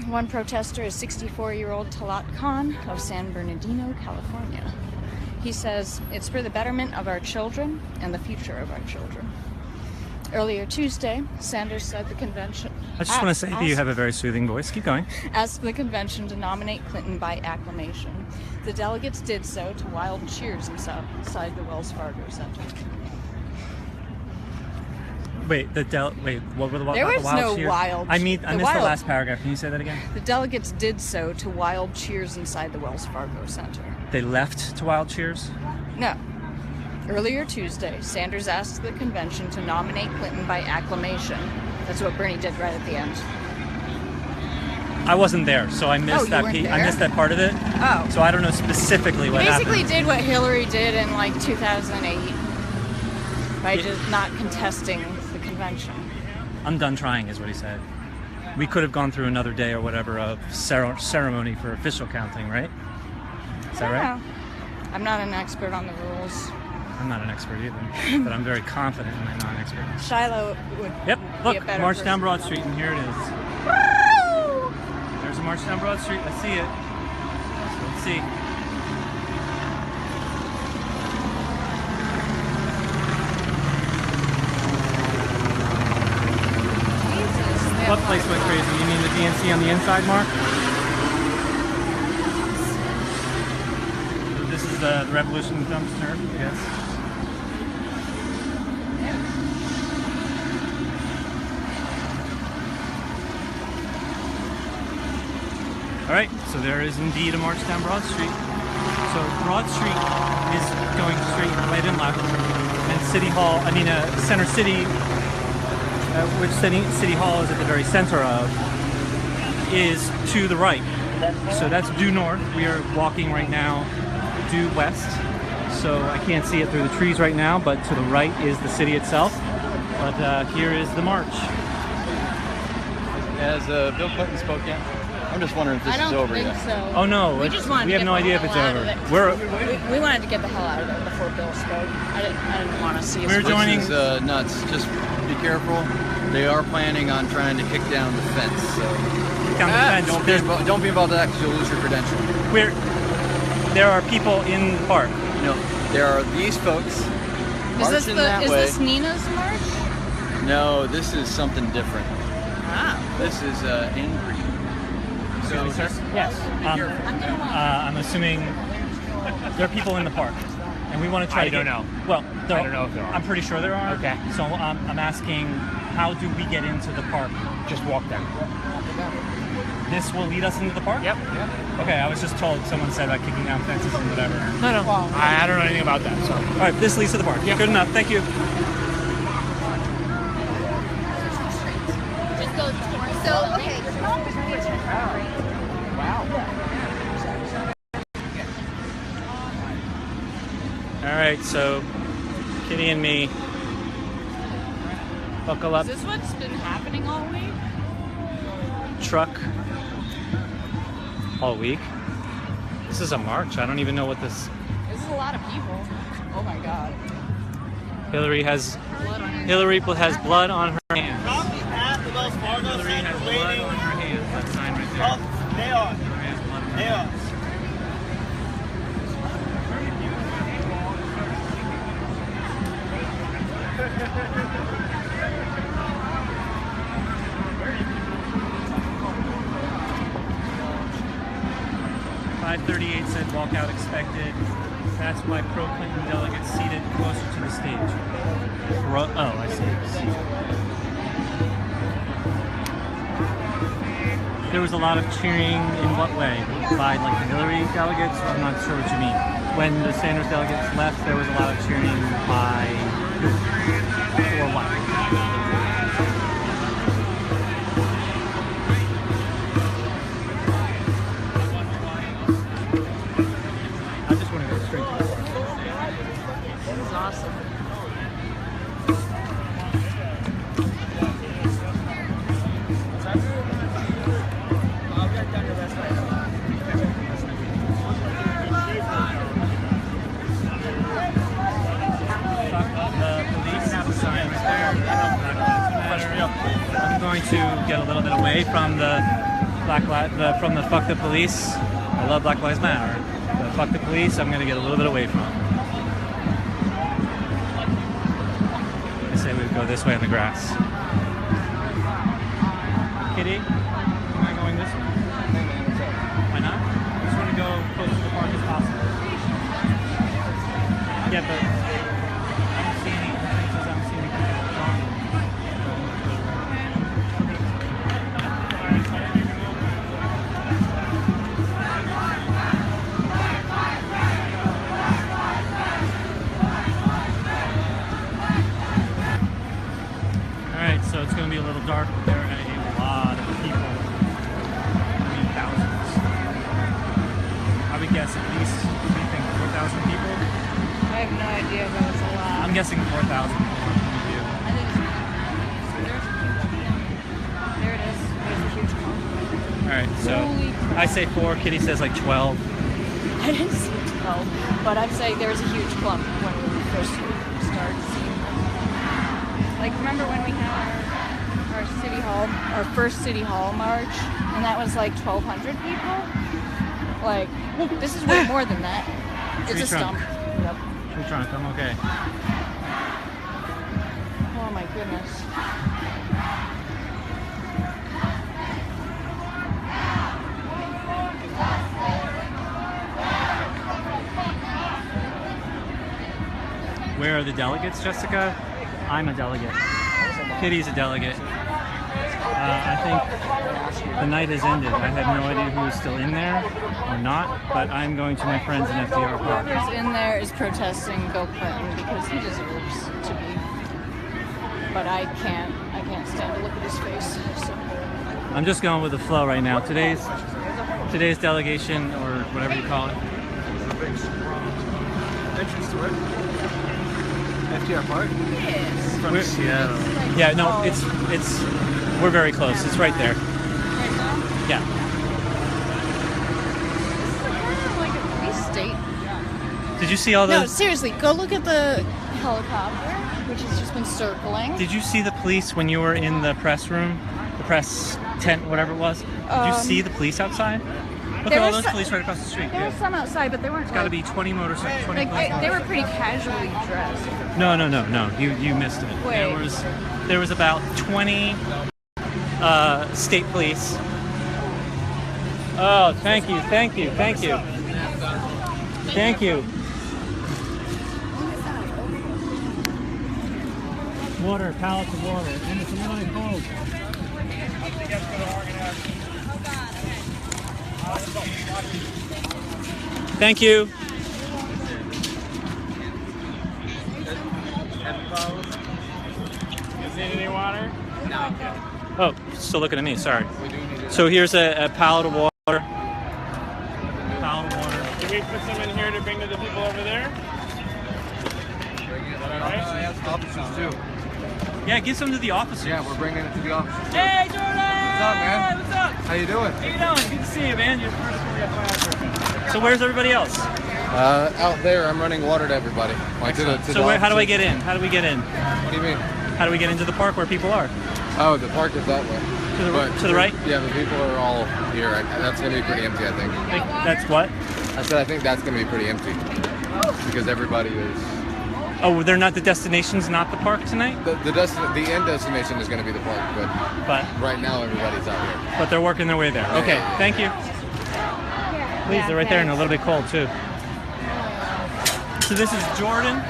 S2: One protester is 64-year-old Talat Khan of San Bernardino, California. He says, "It's for the betterment of our children and the future of our children." Earlier Tuesday, Sanders said the convention...
S1: I just want to say that you have a very soothing voice. Keep going.
S2: Asked the convention to nominate Clinton by acclamation. The delegates did so to wild cheers inside the Wells Fargo Center.
S1: Wait, what were the
S2: There was
S1: wild
S2: no
S1: cheers?
S2: wild.
S1: I missed the last paragraph. Can you say that again?
S2: The delegates did so to wild cheers inside the Wells Fargo Center.
S1: They left to wild cheers?
S2: No. Earlier Tuesday, Sanders asked the convention to nominate Clinton by acclamation. That's what Bernie did right at the end.
S1: I wasn't there, so I missed that piece. I missed that part of it.
S2: Oh.
S1: So I don't know specifically what
S2: He basically
S1: happened.
S2: did what Hillary did in like 2008 by just not contesting the convention.
S1: I'm done trying, is what he said. We could have gone through another day or whatever of ceremony for official counting, right? Is that right?
S2: I'm not an expert on the rules.
S1: I'm not an expert either, but I'm very confident in my non-expert.
S2: Shiloh would
S1: Yep,
S2: be
S1: look,
S2: a better
S1: March
S2: person.
S1: down Broad Street, and here it is. There's a march down Broad Street. I see it. Let's see. What place went crazy? You mean the DNC on the inside, Mark? This is the Revolution dumpster, yes. All right, so there is indeed a march down Broad Street. So Broad Street is going straight right and left, and City Hall, Center City, which City Hall is at the very center of, is to the right. So that's due north. We are walking right now due west. So I can't see it through the trees right now, but to the right is the city itself. But here is the march.
S10: Has Bill Clinton spoke yet? I'm just wondering if this
S2: I don't
S10: is over
S2: think
S10: yet.
S2: so.
S1: Oh no,
S2: We just wanted
S1: we
S2: to
S1: have
S2: get
S1: no
S2: the
S1: idea if
S2: hell
S1: it's
S2: out
S1: over.
S2: of it.
S1: We're
S2: We wanted to get the hell out of there before Bill spoke. I didn't want to see us.
S1: We're joining-
S10: This is nuts. Just be careful. They are planning on trying to kick down the fence. So
S1: down the fence.
S10: Don't be involved in that because you'll lose your credential.
S1: There are people in the park.
S10: No, there are these folks marching that way.
S2: Is this Nina's march?
S10: No, this is something different.
S2: Ah.
S10: This is in Green.
S1: Excuse me, sir? Yes. I'm assuming there are people in the park, and we want to try to
S16: don't
S1: get...
S16: know.
S1: Well,
S16: I don't know if there are.
S1: I'm pretty sure there are.
S16: Okay.
S1: So I'm asking, how do we get into the park?
S16: Just walk there.
S1: This will lead us into the park?
S16: Yep.
S1: Okay, I was just told, someone said about kicking down fences and whatever.
S16: No. I don't know anything about that. So.
S1: All right, this leads to the park. Yep. Good enough. Thank you.
S3: Just go towards. So, okay.
S1: All right, so Kitty and me, buckle up.
S2: Is this what's been happening all week?
S1: Truck all week. This is a march. I don't even know what this...
S2: This is a lot of people. Oh my god.
S1: Hillary has blood on her hands. Hillary has blood on her hands. That sign right there.
S6: They are.
S1: Hillary has blood on her
S6: They are.
S1: hands. .538 said walkout expected. That's why pro-Clinton delegates seated closer to the stage. Oh, I see. There was a lot of cheering in what way? By like the Hillary delegates? I'm not sure what you mean. When the Sanders delegates left, there was a lot of cheering by who? Or what? I just want to go straight to the park.
S2: This is awesome.
S1: I'm going to get a little bit away from the from the fuck the police. I love Black Lives Matter. The fuck the police, I'm going to get a little bit away from. I say we go this way on the grass. Kitty, am I going this way? Why not? I just want to go close to the park as possible. Yeah, but I don't see any entrances. I don't see any people going. so it's going to be a little dark. There are a lot of people. I mean, thousands. I would guess at least, what do you think, 4,000 people?
S2: I have no idea, but it's a lot.
S1: I'm guessing 4,000 people.
S2: I think there it is. There's a huge clump.
S1: All right, so
S2: Holy crap.
S1: I say 4. Kitty says like 12.
S2: I didn't see 12, but I'm saying there was a huge clump when we first started seeing them. Like, remember when we had our city hall, our first city hall march, and that was like 1,200 people? Like, this is way more than that. It's
S1: Tree
S2: a
S1: trunk.
S2: stump. Yep.
S1: Tree trunk, I'm okay.
S2: Oh my goodness.
S1: Where are the delegates, Jessica? I'm a delegate. Kitty's a delegate. I think the night has ended. I have no idea who is still in there or not, but I'm going to my friends in FDR Park.
S2: Whoever's in there is protesting Bill Clinton because he deserves to be. But I can't stand to look at his face. So.
S1: I'm just going with the flow right now. Today's delegation, or whatever you call it.
S13: Entrance to it. FDR Park?
S2: Yes.
S13: From Seattle.
S1: Yeah, no, it's we're very close. It's right there. Yeah.
S2: Like a police state.
S1: Did you see all
S2: No,
S1: those?
S2: seriously, go look at the helicopter, which has just been circling.
S1: Did you see the police when you were in the press room, the press tent, whatever it was? Did you see the police outside? Look at all those police right across the street.
S2: There were some outside, but they weren't.
S1: It's got to be 20 motorcycles. 20
S2: Like they were pretty casually dressed.
S1: No. You missed it.
S2: Wait.
S1: There was about 20 state police. Oh, thank you. Water, pallets of water, and it's really cold. Thank you.
S16: Need any water? No.
S1: Oh, still looking at me, sorry. So here's a pallet of water.
S16: Can we put some in here to bring to the people over there?
S13: Officers too.
S1: Yeah, give some to the officers.
S13: Yeah, we're bringing it to the officers too.
S1: Hey, Jordan!
S13: What's up, man?
S1: What's up?
S13: How you doing?
S1: How you doing? Good to see you, man. You're first for the FYI. So where's everybody else?
S13: Out there, I'm running water to everybody. Like
S1: How do I get in? How do we get in?
S13: What do you mean?
S1: How do we get into the park where people are?
S13: Oh, the park is that way.
S1: To the right?
S13: Yeah, the people are all here. That's going to be pretty empty, I think.
S1: That's what?
S13: I said I think that's going to be pretty empty. Because everybody is...
S1: Oh, they're not, the destination's not the park tonight?
S13: The end destination is going to be the park, but right now everybody's out here.
S1: But they're working their way there. Okay, thank you. Please, they're right there and a little bit cold too. So this is Jordan.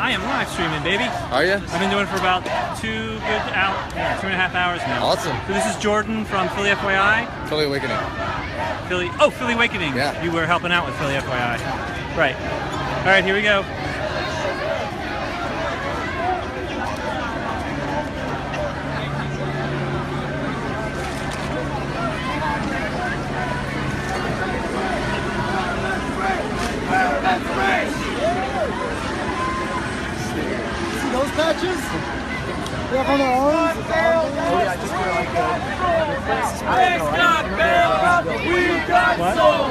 S1: I am live streaming, baby.
S13: Are you?
S1: I've been doing it for about 2.5 hours now.
S13: Awesome.
S1: So this is Jordan from Philly FYI.
S13: Philly Awakening.
S1: Philly Awakening.
S13: Yeah.
S1: You were helping out with Philly FYI. Right. All right, here we go.
S6: See those patches? They have on their arms. Oh yeah, I just put it like that. We got sold.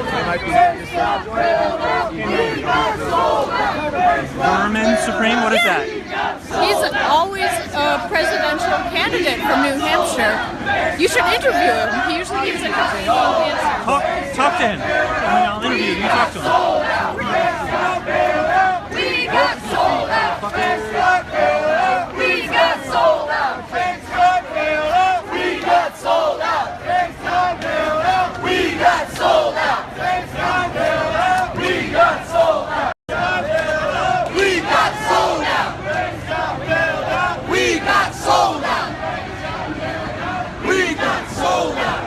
S1: Vermin Supreme, what is that?
S2: He's always a presidential candidate from New Hampshire. You should interview him. He usually gives interviews.
S1: Talk to him. I'll interview you. Talk to him.
S6: We got sold out. We got sold out. We got sold out. We got sold out. We got sold out. We got sold out. We got sold out. We got sold out.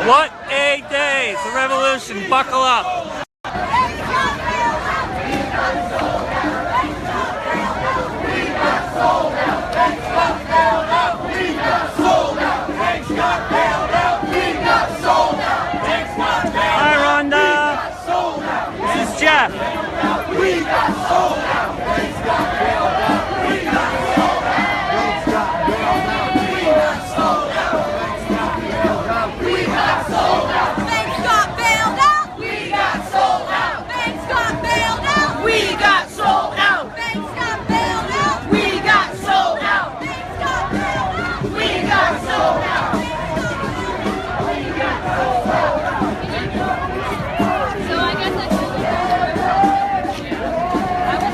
S1: What a day! It's a revolution. Buckle up. left.
S6: We got sold out. Banks got bailed out. We got sold out. Banks got bailed out. We got sold out. Banks got bailed out. We got sold out.
S21: Banks got bailed out. We got sold out. Banks got bailed out. We got sold out. Banks got bailed out. We got sold out. Banks got bailed out. We got sold out. We got sold out.
S3: So I guess I was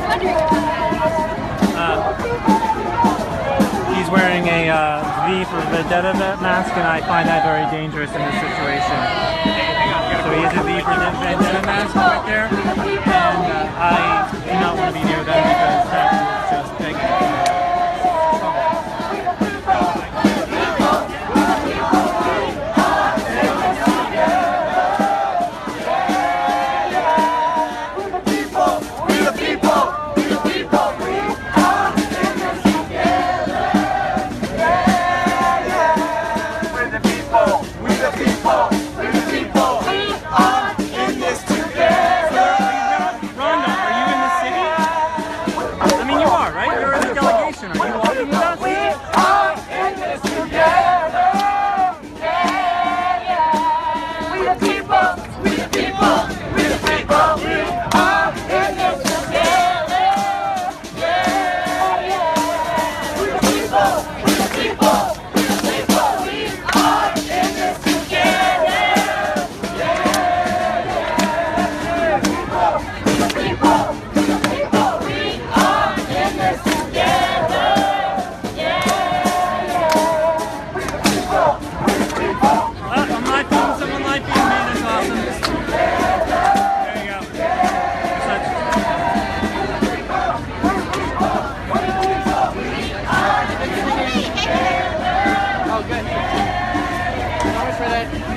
S3: wondering about
S1: He's wearing a V for Vendetta mask, and I find that very dangerous in this situation. So he has a V for Vendetta mask right there, and I do not want to be near that because that is just begging.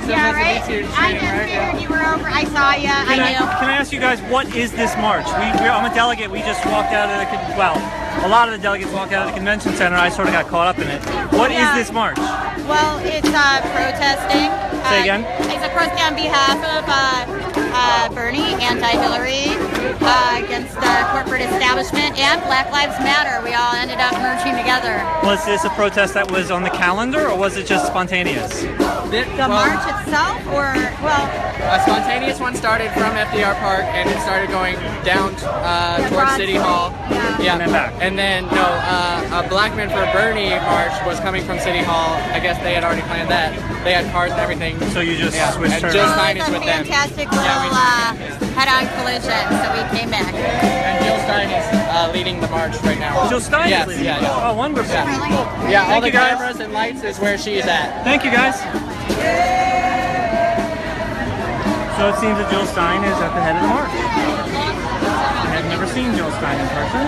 S3: Yeah, right? I just figured you were over. I saw you. I knew.
S1: Can I ask you guys, what is this march? I'm a delegate. We just walked out of the, a lot of the delegates walked out of the convention center. I sort of got caught up in it. What is this march?
S3: Well, it's protesting.
S1: Say again?
S3: It's a protest on behalf of Bernie, anti-Hillary, against the corporate establishment, and Black Lives Matter. We all ended up merging together.
S1: Was this a protest that was on the calendar, or was it just spontaneous?
S3: The march itself, or, well...
S14: A spontaneous one started from FDR Park, and it started going down towards City Hall.
S1: Yeah. And then back.
S14: And then, a Black Men for Bernie march was coming from City Hall. I guess they had already planned that. They had cars and everything.
S1: So you just switched
S14: and
S1: her.
S14: Jill Stein is with them.
S3: Fantastic little head-on collision, so we came back.
S14: And Jill Stein is leading the march right now.
S1: Jill Stein is leading?
S14: Yeah.
S1: Oh, wonderful.
S14: Yeah, all the cameras and lights is where she's at.
S1: Thank you, guys. So it seems that Jill Stein is at the head of the march. I have never seen Jill Stein in person.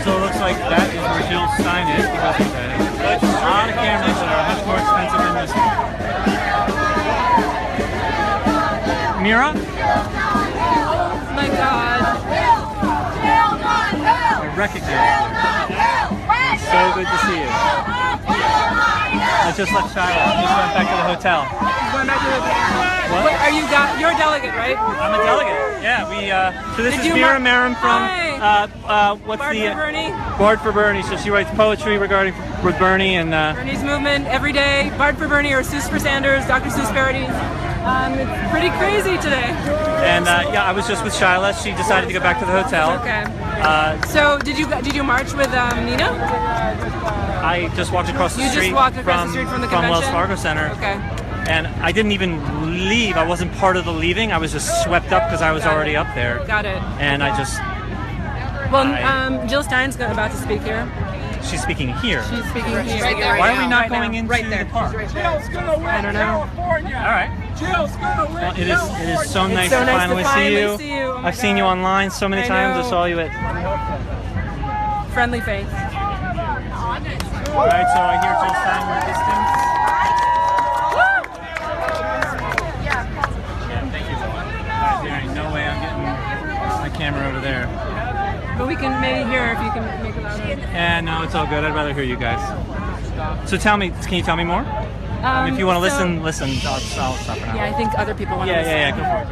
S1: So it looks like that is where Jill Stein is, because there's a lot of cameras that are much more expensive than this one. Mira?
S15: Oh my God.
S1: I recognize you. So good to see you. I just left Shiloh. Just went back to the hotel.
S15: Going back to the
S1: What?
S15: Wait, are you're a delegate, right?
S1: I'm a delegate. Yeah, so this
S15: Did
S1: is
S15: you
S1: Mira Marin from what's
S15: Bard
S1: the
S15: for Bernie?
S1: Bard for Bernie. So she writes poetry regarding with Bernie and
S15: Bernie's movement every day. Bard for Bernie or Seuss for Sanders, Dr. Seuss parodies. It's pretty crazy today.
S1: And I was just with Shyla. She decided to go back to the hotel.
S15: Okay. So did you march with Nina?
S1: I just walked across the
S15: You
S1: street.
S15: just walked across the street from the convention?
S1: Wells Fargo Center.
S15: Okay.
S1: And I didn't even leave. I wasn't part of the leaving. I was just swept up because I was already up there.
S15: Got it.
S1: And I just.
S15: Well, Jill Stein's about to speak here.
S1: She's speaking here.
S15: She's speaking here.
S1: Why are we not going into the park?
S15: I don't know.
S1: All right. Well, it is so nice to finally see you.
S15: Oh
S1: I've seen you online so many times. I saw you at.
S15: Friendly face.
S1: All right, so I hear Jill Stein in the distance.
S15: we can maybe hear if you can make it louder.
S1: Yeah, no, it's all good. I'd rather hear you guys. So tell me, can you tell me more? If you want to listen. I'll stop for now.
S15: Yeah, I think other people want to listen.
S1: Yeah, go for it.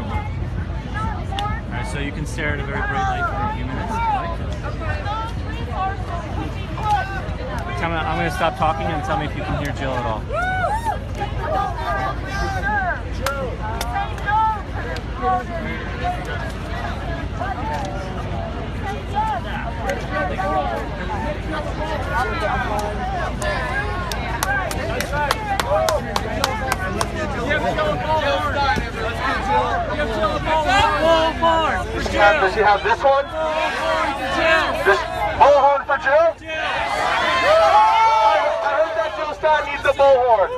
S1: All right, so you can stare at a very bright light for a few minutes if you like. Tell me, I'm going to stop talking and tell me if you can hear Jill at all.
S6: Does she have this one? This bullhorn for Jill? I heard that Jill Stein needs a bullhorn.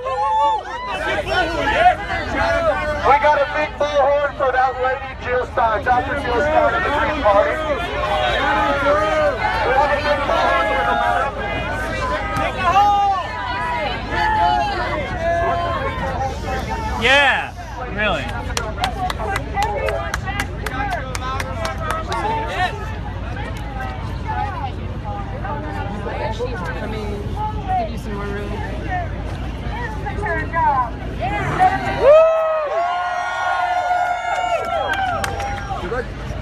S6: We got a big bullhorn for that lady Jill Stein, Dr. Jill Stein at the Green Party. We have a big bullhorn for the madam.
S1: Yeah, really.
S15: Let me give you some more room.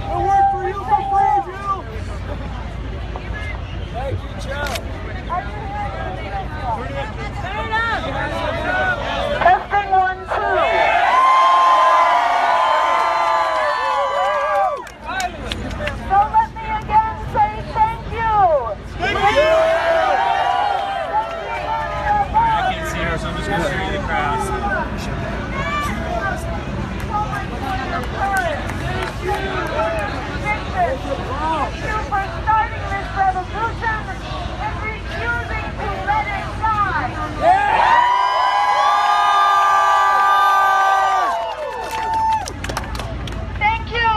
S6: We'll work for you for free, Jill. Thank you, Jill. Testing 1, 2. So let me again say thank you. Thank you.
S1: I can't see her, so I'm just going to show you the crowd.
S6: Thank you for starting this revolution and refusing to let it die. Thank you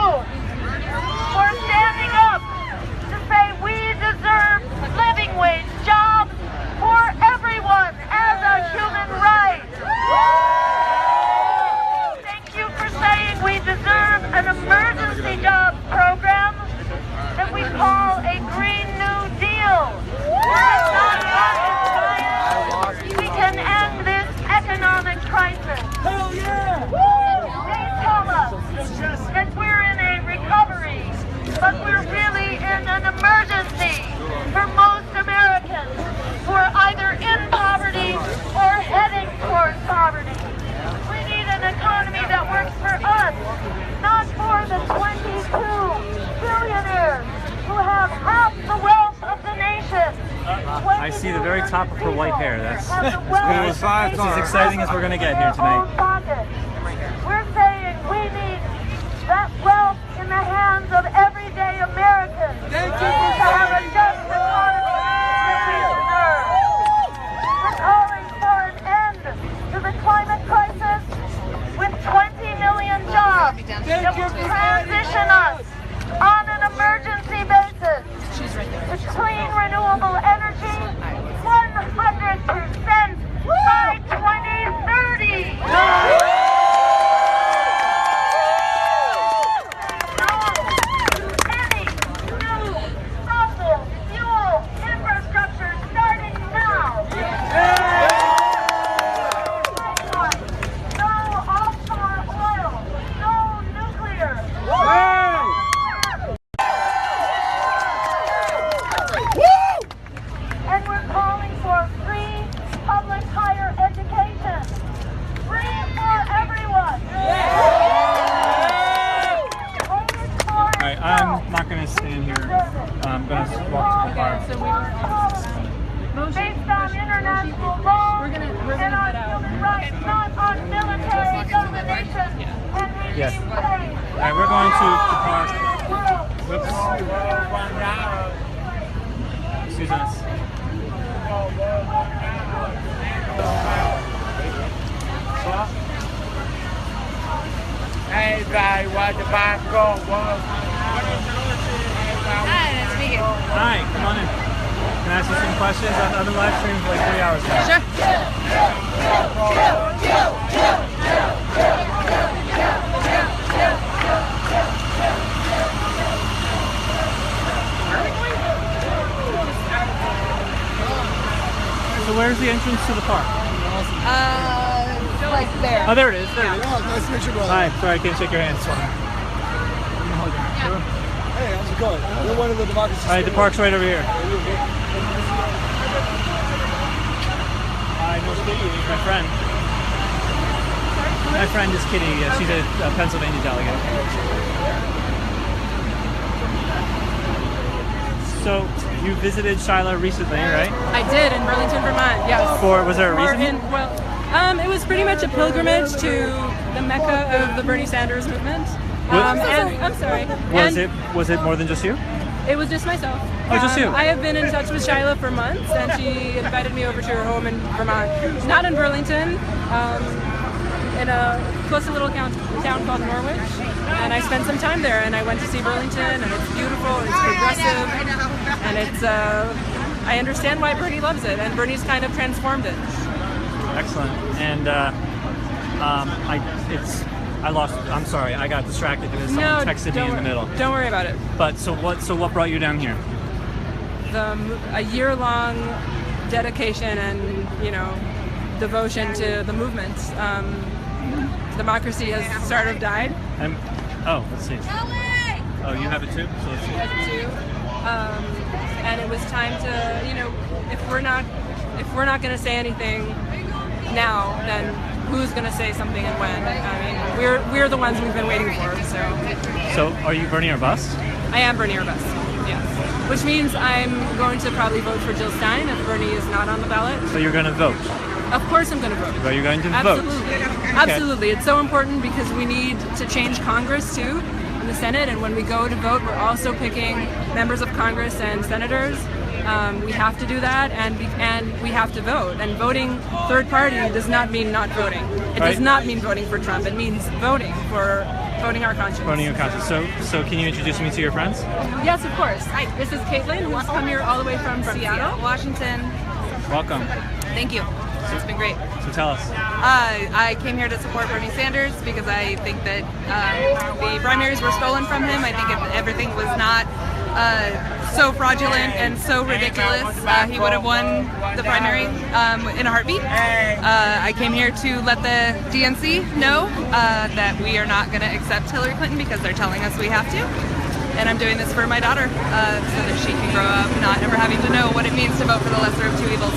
S6: for standing up to say we deserve living wage jobs for everyone as a human right. Thank you for saying we deserve an emergency jobs program that we call a Green New Deal. We can end this economic crisis. Hell yeah! They tell us that we're in a recovery, but we're really in an emergency for most Americans who are either in poverty or heading towards poverty. We need an economy that works for us, not for the 22 billionaires who have half the wealth of the nation.
S1: I see the very top of her white hair. That's as exciting as we're going to get here tonight.
S6: We're saying we need that wealth in the hands of everyday Americans to have a just economy that we deserve. We're calling for an end to the climate crisis with 20 million jobs that will transition us on an emergency basis to clean renewable energy 100% by 2030. And we're calling for free public higher education. Free for everyone.
S1: Alright, I'm not going to stand here. I'm going to walk to the car.
S6: Based on international law and on human rights, not on military domination and regime
S1: Yes.
S6: change.
S1: Alright, we're going to the car. Whoops. Excuse us.
S6: Everybody, what the back go?
S15: Hi, nice to meet you.
S1: Hi, come on in. Can I ask you some questions? I've been live streaming for like 3 hours now. the entrance to the park?
S2: Like there.
S1: Oh, there it is. There it is.
S9: Nice to meet you, brother.
S1: Hi. Sorry, I can't shake your hand.
S9: Hey, how's it going? You're one of the democracy.
S1: All right, the park's right over here. I know Kitty. He's my friend. My friend is Kitty. She's a Pennsylvania delegate. So you visited Shiloh recently, right?
S4: I did in Burlington, Vermont. Yes.
S1: Was there a reason?
S4: It was pretty much a pilgrimage to the Mecca of the Bernie Sanders movement. I'm sorry.
S1: Was it more than just you?
S4: It was just myself.
S1: Oh, just you?
S4: I have been in touch with Shiloh for months, and she invited me over to her home in Vermont. Not in Burlington, in a close to little town called Norwich. And I spent some time there, and I went to see Burlington, and it's beautiful, and it's progressive, and it's. I understand why Bernie loves it, and Bernie's kind of transformed it.
S1: Excellent. And I'm sorry. I got distracted because someone texted me in the middle.
S4: Don't worry about it.
S1: But so what brought you down here?
S4: A year-long dedication and devotion to the movement. Democracy has sort of died.
S1: Let's see. Oh, you have it too? So let's see.
S4: I have it too. And it was time to, if we're not going to say anything now, then who's going to say something and when? I mean, we're the ones we've been waiting for.
S1: So are you Bernie or bust?
S4: I am Bernie or bust. Yes. Which means I'm going to probably vote for Jill Stein if Bernie is not on the ballot.
S1: So you're going to vote?
S4: Of course I'm going to vote.
S1: But you're going to
S4: vote?
S1: Okay.
S4: Absolutely. It's so important because we need to change Congress too, and the Senate, and when we go to vote, we're also picking members of Congress and senators. We have to do that, and we have to vote. And voting third party does not mean not voting. It does not mean voting for Trump. It means voting our conscience.
S1: Voting your conscience. So can you introduce me to your friends?
S4: Yes, of course. Hi, this is Caitlin, who's come here all the way from Seattle, Washington.
S1: Welcome.
S22: Thank you. It's been great.
S1: So tell us.
S22: I came here to support Bernie Sanders because I think that the primaries were stolen from him. I think if everything was not so fraudulent and so ridiculous, he would have won the primary in a heartbeat. I came here to let the DNC know that we are not going to accept Hillary Clinton because they're telling us we have to. And I'm doing this for my daughter so that she can grow up not ever having to know what it means to vote for the lesser of two evils.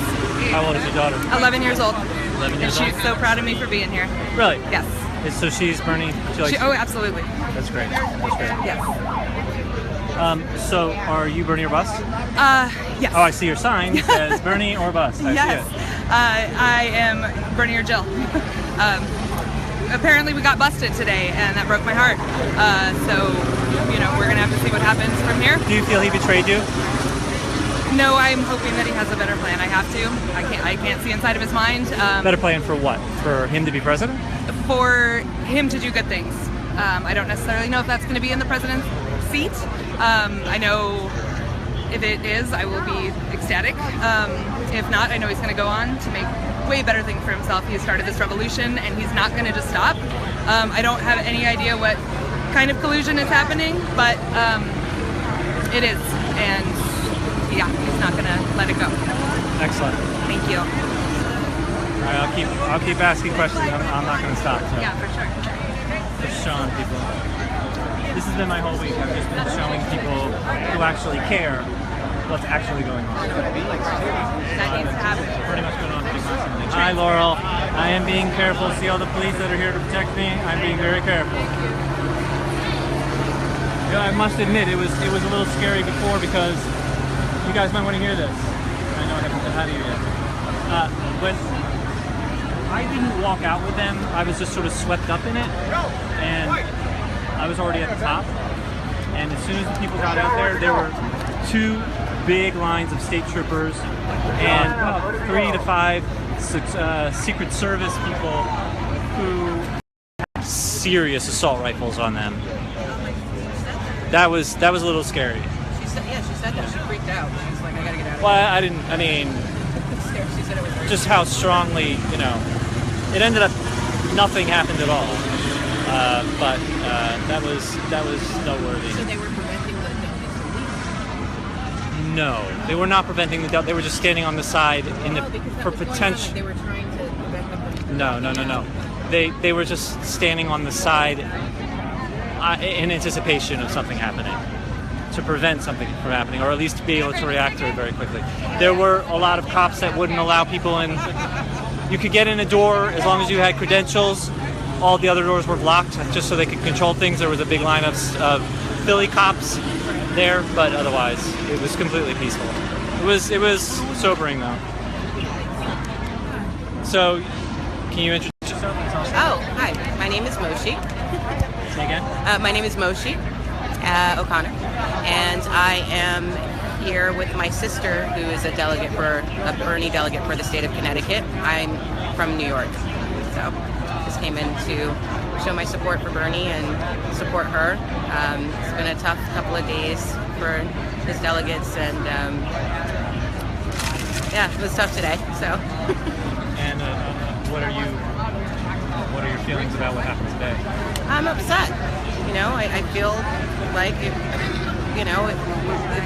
S1: How old is your daughter?
S22: 11 years old.
S1: 11 years
S22: old. And she's so proud of me for being here.
S1: Really?
S22: Yes.
S1: So she's Bernie?
S22: Oh, absolutely.
S1: That's great. That's great.
S22: Yes.
S1: So are you Bernie or bust?
S22: Yes.
S1: Oh, I see your sign. It says Bernie or bust. I
S22: yes.
S1: see it.
S22: I am Bernie or Jill. Apparently we got busted today, and that broke my heart. So, we're going to have to see what happens from here.
S1: Do you feel he betrayed you?
S22: No, I'm hoping that he has a better plan. I have to. I can't see inside of his mind.
S1: Better plan for what? For him to be president?
S22: For him to do good things. I don't necessarily know if that's going to be in the president's seat. I know if it is, I will be ecstatic. If not, I know he's going to go on to make way better things for himself. He started this revolution, and he's not going to just stop. I don't have any idea what kind of collusion is happening, but it is, and yeah, he's not going to let it go.
S1: Excellent.
S22: Thank you.
S1: All right, I'll keep asking questions. I'm not going to stop. So.
S22: Yeah, for sure.
S1: Just showing people. This has been my whole week. I've just been showing people who actually care what's actually going on.
S22: That needs to happen.
S1: Pretty much going on pretty constantly. Hi, Laurel. I am being careful. See all the police that are here to protect me? I'm being very careful. I must admit, it was a little scary before because you guys might want to hear this. I know I haven't said hi to you yet. When I didn't walk out with them, I was just sort of swept up in it, and I was already at the top. And as soon as the people got out there were 2 big lines of state troopers and 3 to 5 Secret Service people who had serious assault rifles on them. That was a little scary.
S22: She said that. She freaked out. She's like, I gotta get out of here.
S1: Well, I mean,
S22: She said it was
S1: just how strongly, it ended up nothing happened at all. But that was noteworthy.
S22: So they were preventing the donations from leaving?
S1: No, they were not preventing the they were just standing on the side for potential.
S5: They were trying to prevent them from.
S1: No. They were just standing on the side in anticipation of something happening, to prevent something from happening, or at least to be able to react to it very quickly. There were a lot of cops that wouldn't allow people in. You could get in a door as long as you had credentials. All the other doors were blocked just so they could control things. There was a big line of Philly cops there, but otherwise it was completely peaceful. It was sobering though. So, can you introduce yourself?
S5: Oh, hi. My name is Moshi.
S1: Say again?
S5: My name is Moshi O'Connor, and I am here with my sister, who is a Bernie delegate for the state of Connecticut. I'm from New York, so just came in to show my support for Bernie and support her. It's been a tough couple of days for his delegates, and yeah, it was tough today. So.
S1: And what are your feelings about what happened today?
S5: I'm upset. You know, I feel like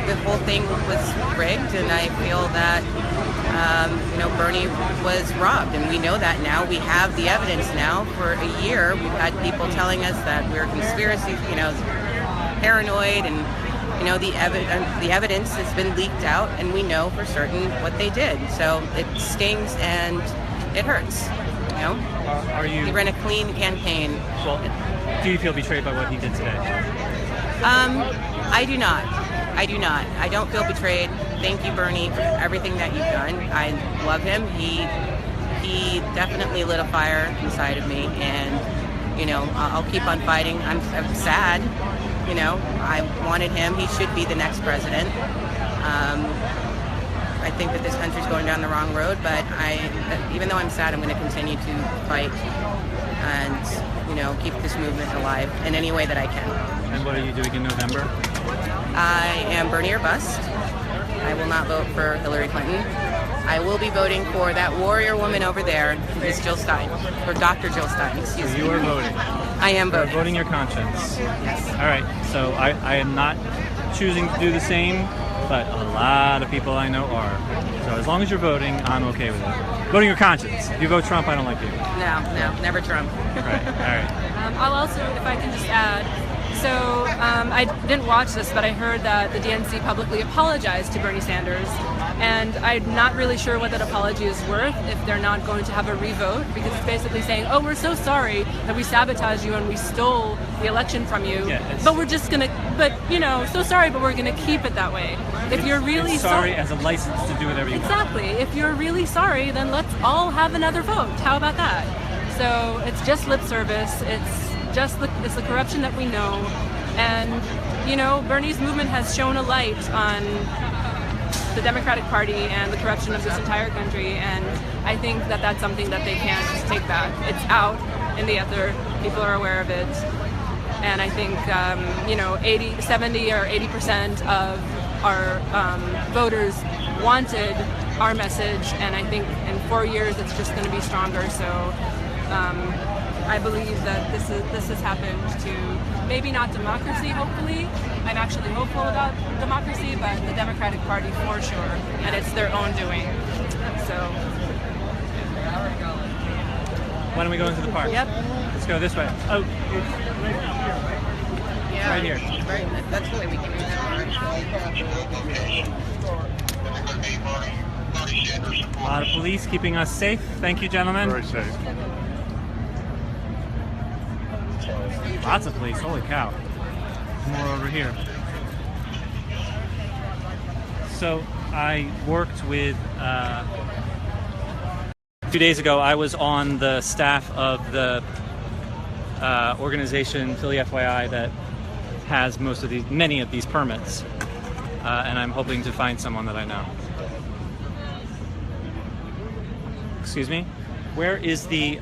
S5: the whole thing was rigged, and I feel that Bernie was robbed, and we know that now. We have the evidence now. For a year, we've had people telling us that we're conspiracy, paranoid, and the evidence has been leaked out, and we know for certain what they did. So it stings and it hurts. He ran a clean campaign.
S1: Well, do you feel betrayed by what he did today?
S5: I do not. I don't feel betrayed. Thank you, Bernie, for everything that you've done. I love him. He definitely lit a fire inside of me, and I'll keep on fighting. I'm sad. I wanted him. He should be the next president. I think that this country's going down the wrong road, but even though I'm sad, I'm going to continue to fight and keep this movement alive in any way that I can.
S1: And what are you doing in November?
S5: I am Bernie or bust. I will not vote for Hillary Clinton. I will be voting for that warrior woman over there, Miss Jill Stein, or Dr. Jill Stein, excuse me.
S1: So you are voting?
S5: I am voting.
S1: You're voting your conscience.
S5: Yes.
S1: All right, so I am not choosing to do the same, but a lot of people I know are. So as long as you're voting, I'm okay with it. Voting your conscience. If you vote Trump, I don't like you.
S5: No, never Trump.
S1: Right, all right.
S4: I'll also, if I can just add, so I didn't watch this, but I heard that the DNC publicly apologized to Bernie Sanders, and I'm not really sure what that apology is worth if they're not going to have a revote, because it's basically saying, oh, we're so sorry that we sabotaged you and we stole the election from you, but we're just gonna, so sorry, but we're gonna keep it that way. If you're really
S1: sorry as a license to do whatever you want.
S4: Exactly. If you're really sorry, then let's all have another vote. How about that? So it's just lip service. It's the corruption that we know, and Bernie's movement has shone a light on the Democratic Party and the corruption of this entire country, and I think that that's something that they can't just take back. It's out in the ether. People are aware of it, and I think 70 or 80% of our voters wanted our message, and I think in 4 years it's just going to be stronger. So. I believe that this has happened to maybe not democracy, hopefully. I'm actually hopeful about democracy, but the Democratic Party for sure, and it's their own doing. So.
S1: Why don't we go into the park?
S5: Yep.
S1: Let's go this way. Oh,
S5: yeah,
S1: right here.
S5: Right. That's the way we came in.
S1: A lot of police keeping us safe. Thank you, gentlemen.
S11: Very safe.
S1: Lots of police, holy cow. More over here. So I worked with, 2 days ago, I was on the staff of the organization, Philly FYI, that has many of these permits. And I'm hoping to find someone that I know. Excuse me? Where is the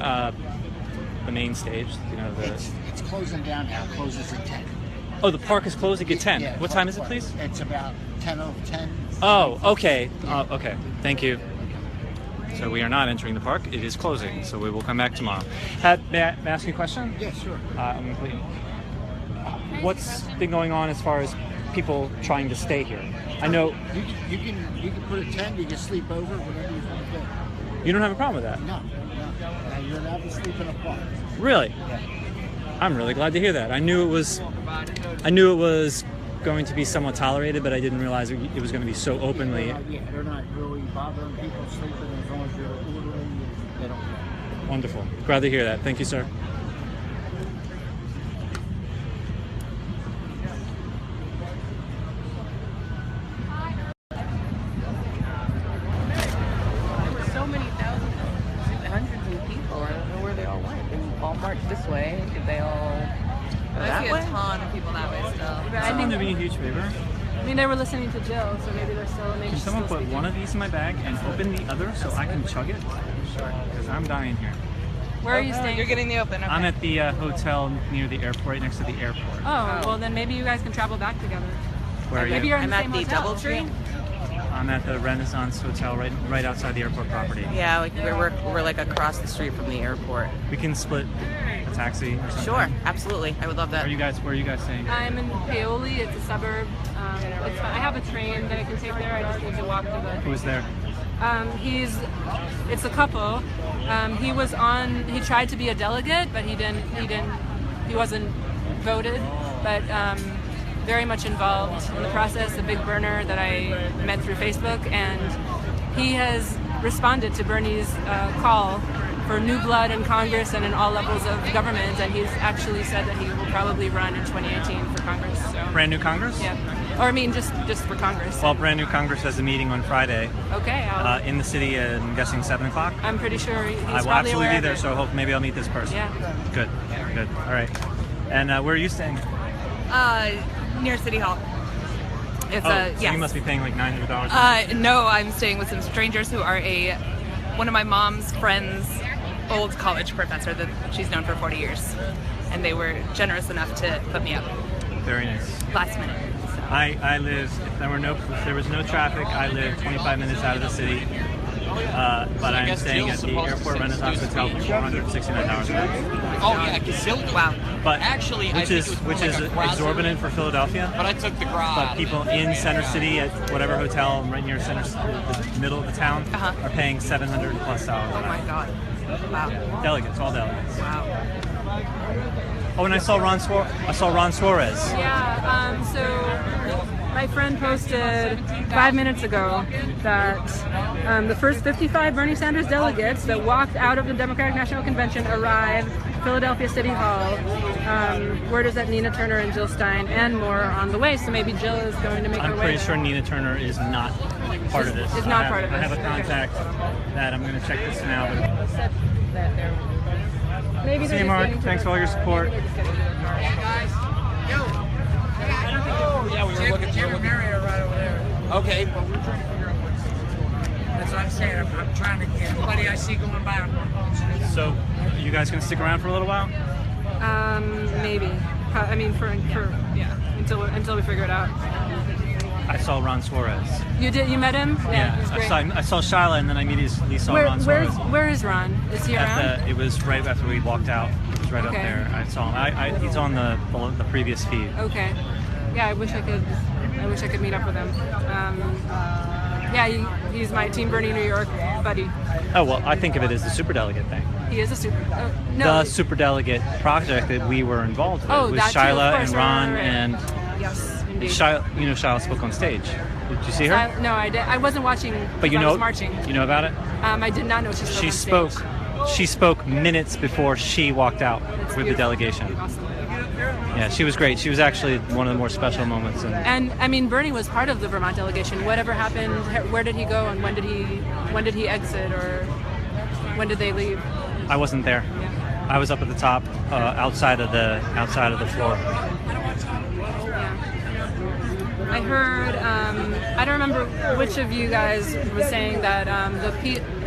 S1: main stage?
S23: It's closing down now. It closes at 10.
S1: Oh, the park is closing at 10.
S23: Yeah,
S1: what time is it, please?
S23: It's about 10:10.
S1: Oh, okay. Okay. Thank you. So we are not entering the park. It is closing. So we will come back tomorrow. May I ask you a question?
S23: Yeah, sure.
S1: What's been going on as far as people trying to stay here. I know
S23: You can put a tent. You can sleep over, whatever you want to do.
S1: you don't have a problem with that.
S23: No. You're allowed to sleep in a park.
S1: Really? I'm really glad to hear that. I knew it was going to be somewhat tolerated, but I didn't realize it was going to be so openly.
S23: They're not really bothering people sleeping as long as you're orderly. They don't care.
S1: Wonderful. Glad to hear that. Thank you, sir.
S5: So many thousands, hundreds of people. I don't know where they all went. They all marched this way. Did they all go
S22: I
S5: that
S22: see
S5: way?
S22: a ton of people that way still.
S1: I think to be a huge favor.
S4: I mean, they were listening to Jill, so maybe they're still. Maybe
S1: Can someone
S4: still
S1: put
S4: speaking.
S1: one of these in my bag and open the other so I can chug it? Because I'm dying here.
S4: Where are you staying?
S22: You're getting the open. Okay.
S1: I'm at the hotel near the airport, right next to the airport.
S4: Oh, well then maybe you guys can travel back together.
S1: Where are
S4: Maybe
S1: you?
S4: you're in
S5: I'm
S4: the
S5: at
S4: same
S5: the
S4: hotel.
S5: DoubleTree.
S1: I'm at the Renaissance Hotel right outside the airport property.
S5: Yeah, like we're like across the street from the airport.
S1: We can split a taxi or something.
S5: Sure, absolutely. I would love that.
S1: Where are you guys staying?
S4: I'm in Paoli. It's a suburb. I have a train that I can take there. I just need to walk to the.
S1: Who's there?
S4: It's a couple. He tried to be a delegate, but he wasn't voted, but very much involved in the process, a big burner that I met through Facebook, and he has responded to Bernie's call for new blood in Congress and in all levels of government, and he's actually said that he will probably run in 2018 for Congress. So.
S1: Brand new Congress?
S4: Yeah. Or I mean, just for Congress.
S1: Well, brand new Congress has a meeting on Friday.
S4: Okay.
S1: In the city at, I'm guessing 7 o'clock?
S4: I'm pretty sure he's
S1: I will
S4: probably
S1: absolutely
S4: aware
S1: be
S4: of
S1: there,
S4: it.
S1: so maybe I'll meet this person.
S22: Yeah.
S1: Good. All right. And where are you staying?
S22: Near City Hall. It's
S1: so
S22: yes.
S1: you must be paying like $900.
S22: No, I'm staying with some strangers who are one of my mom's friends' old college professor that she's known for 40 years, and they were generous enough to put me up.
S1: Very nice.
S22: Last minute. So.
S1: I live. If there was no traffic, I live 25 minutes out of the city. But I'm staying at the Airport Renaissance Hotel for $469 a night.
S7: Oh yeah, Gazillion.
S22: Wow.
S1: But
S7: actually, I
S1: which
S7: think
S1: is
S7: it was more like a Grazia.
S1: exorbitant for Philadelphia.
S7: But I took the Gras.
S1: But people in Center City at whatever hotel right near the middle of the town are paying $700 plus.
S22: Oh my God. Wow.
S1: Delegates, all delegates.
S22: Wow.
S1: Oh, and I saw Ron Suarez.
S4: Yeah, so my friend posted 5 minutes ago that the first 55 Bernie Sanders delegates that walked out of the Democratic National Convention arrived at Philadelphia City Hall. Word is that Nina Turner and Jill Stein and more are on the way, so maybe Jill is going to make her way.
S1: I'm pretty sure Nina Turner is not part of this.
S4: Is not part of
S1: I
S4: this.
S1: have a contact that I'm going to check this now.
S4: Maybe
S1: See you, Mark. Thanks for all your support.
S7: Yeah, we were looking.
S23: right over there.
S7: Okay.
S23: That's what I'm saying. I'm trying to get everybody I see going by.
S1: So, you guys going to stick around for a little while?
S4: Maybe. I mean, for until we figure it out.
S1: I saw Ron Suarez.
S4: You did? You met him?
S1: Yeah,
S4: he's great.
S1: I saw Shyla, and then I immediately saw Ron Suarez.
S4: Where is Ron? Is he around?
S1: It was right after we walked out. It was right up
S4: Okay.
S1: there. I saw him. He's on the previous feed.
S4: Okay. Yeah, I wish I could meet up with him. Yeah, he's my Team Bernie New York buddy.
S1: Oh well, I think of it as the superdelegate thing.
S4: He is a super. No.
S1: The superdelegate project that we were involved with
S4: Oh,
S1: was
S4: that too, of
S1: Shyla
S4: course,
S1: and Ron
S4: right.
S1: and
S4: Yes, indeed.
S1: Shyla spoke on stage. Did you see her?
S4: No, I did. I wasn't watching.
S1: But you
S4: I
S1: know,
S4: was marching.
S1: you know about it.
S4: I did not know she spoke. on stage.
S1: She spoke minutes before she walked out with the delegation.
S4: Awesome.
S1: Yeah, she was great. She was actually one of the more special moments.
S4: And I mean, Bernie was part of the Vermont delegation. Whatever happened, where did he go, and when did he exit, or when did they leave?
S1: I wasn't there.
S4: Yeah.
S1: I was up at the top, outside of the floor.
S4: I heard, I don't remember which of you guys was saying that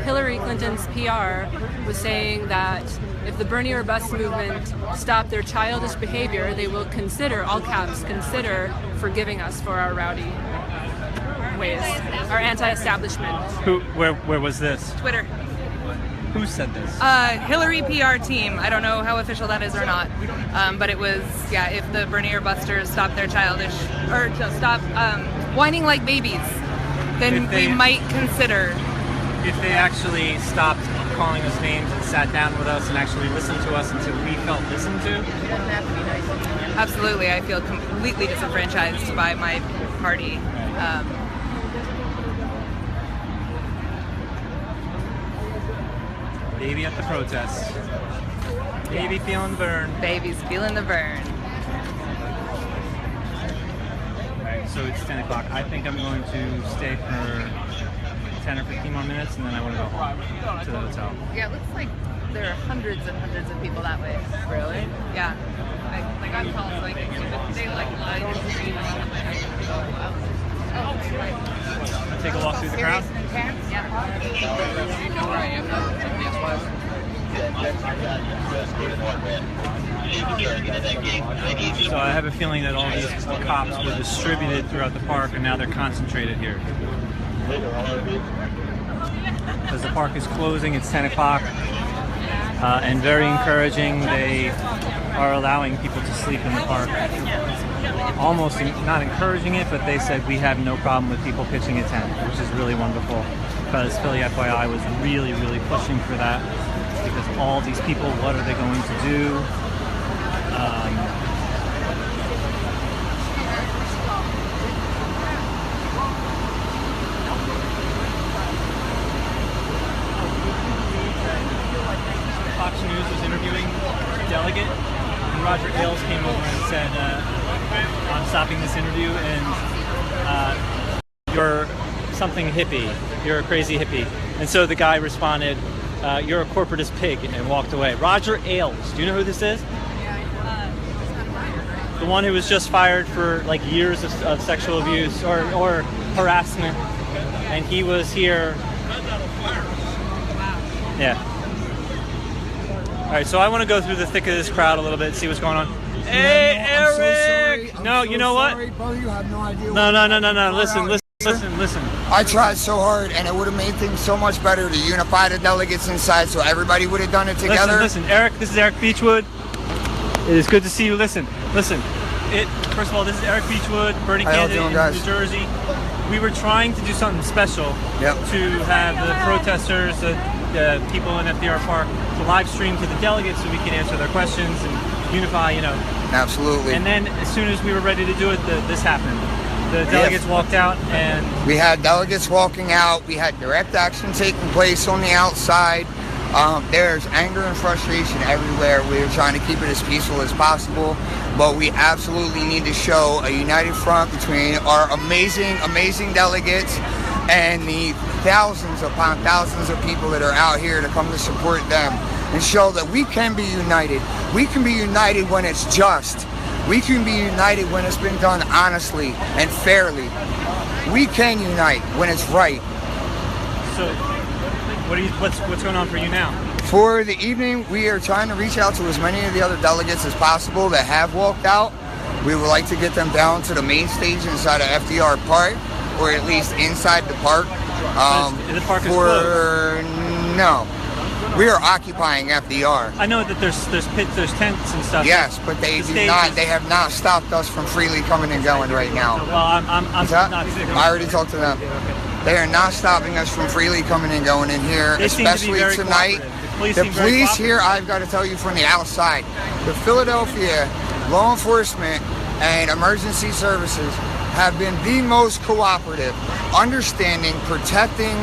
S4: Hillary Clinton's PR was saying that if the Bernie or Bust movement stop their childish behavior, they will consider, all caps, consider forgiving us for our rowdy ways, our anti-establishment.
S1: Where was this?
S22: Twitter.
S1: Who said this?
S22: Hillary PR team. I don't know how official that is or not, but it was, yeah, if the Bernier busters stop their childish, or to stop whining like babies, then we might consider.
S1: If they actually stopped calling us names and sat down with us and actually listened to us until we felt listened to.
S22: Absolutely, I feel completely disenfranchised by my party.
S1: Baby at the protest. Baby feeling the burn.
S22: Baby's feeling the burn.
S1: Alright, so it's 10 o'clock. I think I'm going to stay for 10 or 15 more minutes and then I want to go home to the hotel.
S22: Yeah, it looks like there are hundreds and hundreds of people that way.
S1: Really?
S22: Yeah. Like I'm told, like they like line and street.
S1: Take a walk through the crowd.
S22: Yeah. You know where I am now.
S1: So I have a feeling that all these cops were distributed throughout the park and now they're concentrated here. Because the park is closing, it's 10 o'clock. And very encouraging, they are allowing people to sleep in the park. Almost not encouraging it, but they said we have no problem with people pitching a tent, which is really wonderful. Because Philly FYI was really, really pushing for that. Because all these people, what are they going to do? Fox News was interviewing a delegate, and Roger Ailes came over and said, I'm stopping this interview, and you're something hippie, you're a crazy hippie. And so the guy responded, you're a corporatist pig, and walked away. Roger Ailes, do you know who this is? The one who was just fired for like years of sexual abuse or harassment, and he was here. Yeah. All right, so I want to go through the thick of this crowd a little bit, see what's going on. Hey, Eric! No, you know what?
S11: Brother, you have no idea.
S1: No. Listen.
S11: I tried so hard, and it would have made things so much better to unify the delegates inside, so everybody would have done it together.
S1: Listen, Eric. This is Eric Beechwood. It is good to see you. Listen. First of all, this is Eric Beechwood, Bernie candidate in New Jersey. We were trying to do something special to have the protesters, the people in FDR Park, to live stream to the delegates so we can answer their questions and unify,
S11: Absolutely.
S1: And then as soon as we were ready to do it, this happened. The delegates walked out, and
S11: we had delegates walking out. We had direct action taking place on the outside. There's anger and frustration everywhere. We were trying to keep it as peaceful as possible, but we absolutely need to show a united front between our amazing delegates and the thousands upon thousands of people that are out here to come to support them and show that we can be united. We can be united when it's just. We can be united when it's been done honestly and fairly. We can unite when it's right.
S1: So, what's going on for you now?
S11: For the evening, we are trying to reach out to as many of the other delegates as possible that have walked out. We would like to get them down to the main stage inside of FDR Park, or at least inside the park.
S1: The park is closed.
S11: No. We are occupying FDR.
S1: I know that there's tents and stuff.
S11: Yes, but they have not stopped us from freely coming and going right now.
S1: Well, I'm not.
S11: I already talked to them. They are not stopping us from freely coming and going in here, especially tonight. The police here, I've got to tell you from the outside, the Philadelphia law enforcement and emergency services have been the most cooperative, understanding, protecting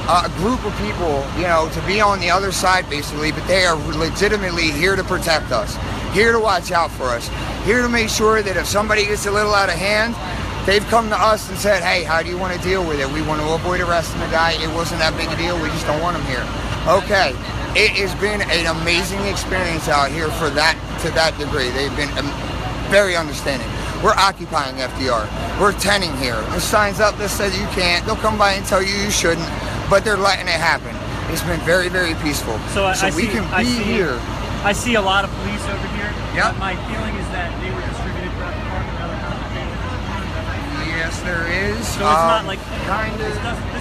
S11: a group of people, to be on the other side basically, but they are legitimately here to protect us, here to watch out for us, here to make sure that if somebody gets a little out of hand, they've come to us and said, hey, how do you want to deal with it? We want to avoid arresting the guy. It wasn't that big a deal. We just don't want him here. Okay. It has been an amazing experience out here to that degree. They've been very understanding. We're occupying FDR. We're tenting here. There's signs up that says you can't. They'll come by and tell you shouldn't, but they're letting it happen. It's been very, very peaceful.
S1: So
S11: we can be here.
S1: I see a lot of police over here.
S11: Yep.
S1: My feeling is that they were distributed throughout the park and other concentrations.
S11: Yes, there is.
S1: So it's not like kind of. This doesn't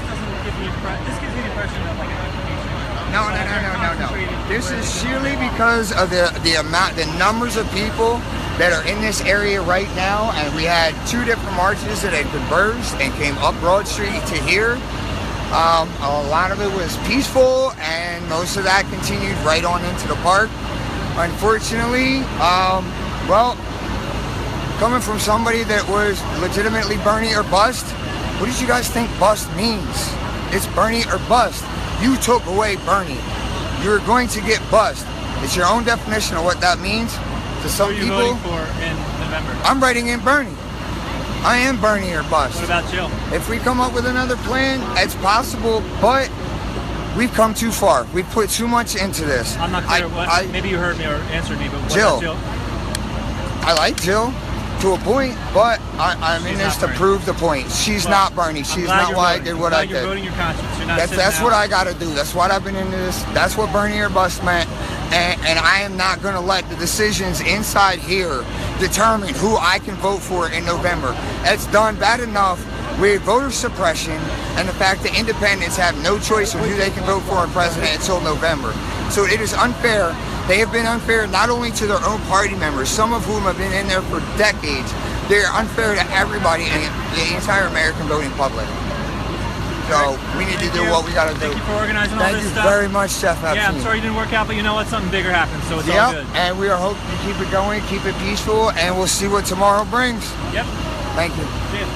S1: give me this gives me the impression of like an occupation.
S11: No. This is sheerly because of the numbers of people that are in this area right now, and we had 2 different marches that had converged and came up Broad Street to here. A lot of it was peaceful, and most of that continued right on into the park. Unfortunately, well, coming from somebody that was legitimately Bernie or bust, what did you guys think bust means? It's Bernie or bust. You took away Bernie. You're going to get bust. It's your own definition of what that means. To some
S1: Who are you
S11: people,
S1: voting for in November?
S11: I'm writing in Bernie. I am Bernie or bust.
S1: What about Jill?
S11: If we come up with another plan, it's possible, but we've come too far. We've put too much into this.
S1: I'm not clear. Maybe you heard me or answered me, but what
S11: Jill.
S1: about Jill?
S11: I like Jill to a point, but I'm in this to prove the point. She's not Bernie. She's not why I did what I did.
S1: You're voting your conscience. You're not
S11: That's what I got to do. That's what I've been into this. That's what Bernie or bust meant. And I am not going to let the decisions inside here determine who I can vote for in November. It's done bad enough with voter suppression and the fact that independents have no choice of who they can vote for in president until November. So it is unfair. They have been unfair not only to their own party members, some of whom have been in there for decades. They're unfair to everybody in the entire American voting public. So we need to do what we got to do.
S1: Thank you for organizing all this stuff.
S11: Thank you very much, Chef.
S1: Yeah, I'm sorry you didn't work out, but you know what? Something bigger happened, so it's all good.
S11: And we are hoping to keep it going, keep it peaceful, and we'll see what tomorrow brings.
S1: Yep.
S11: Thank you.
S1: See ya.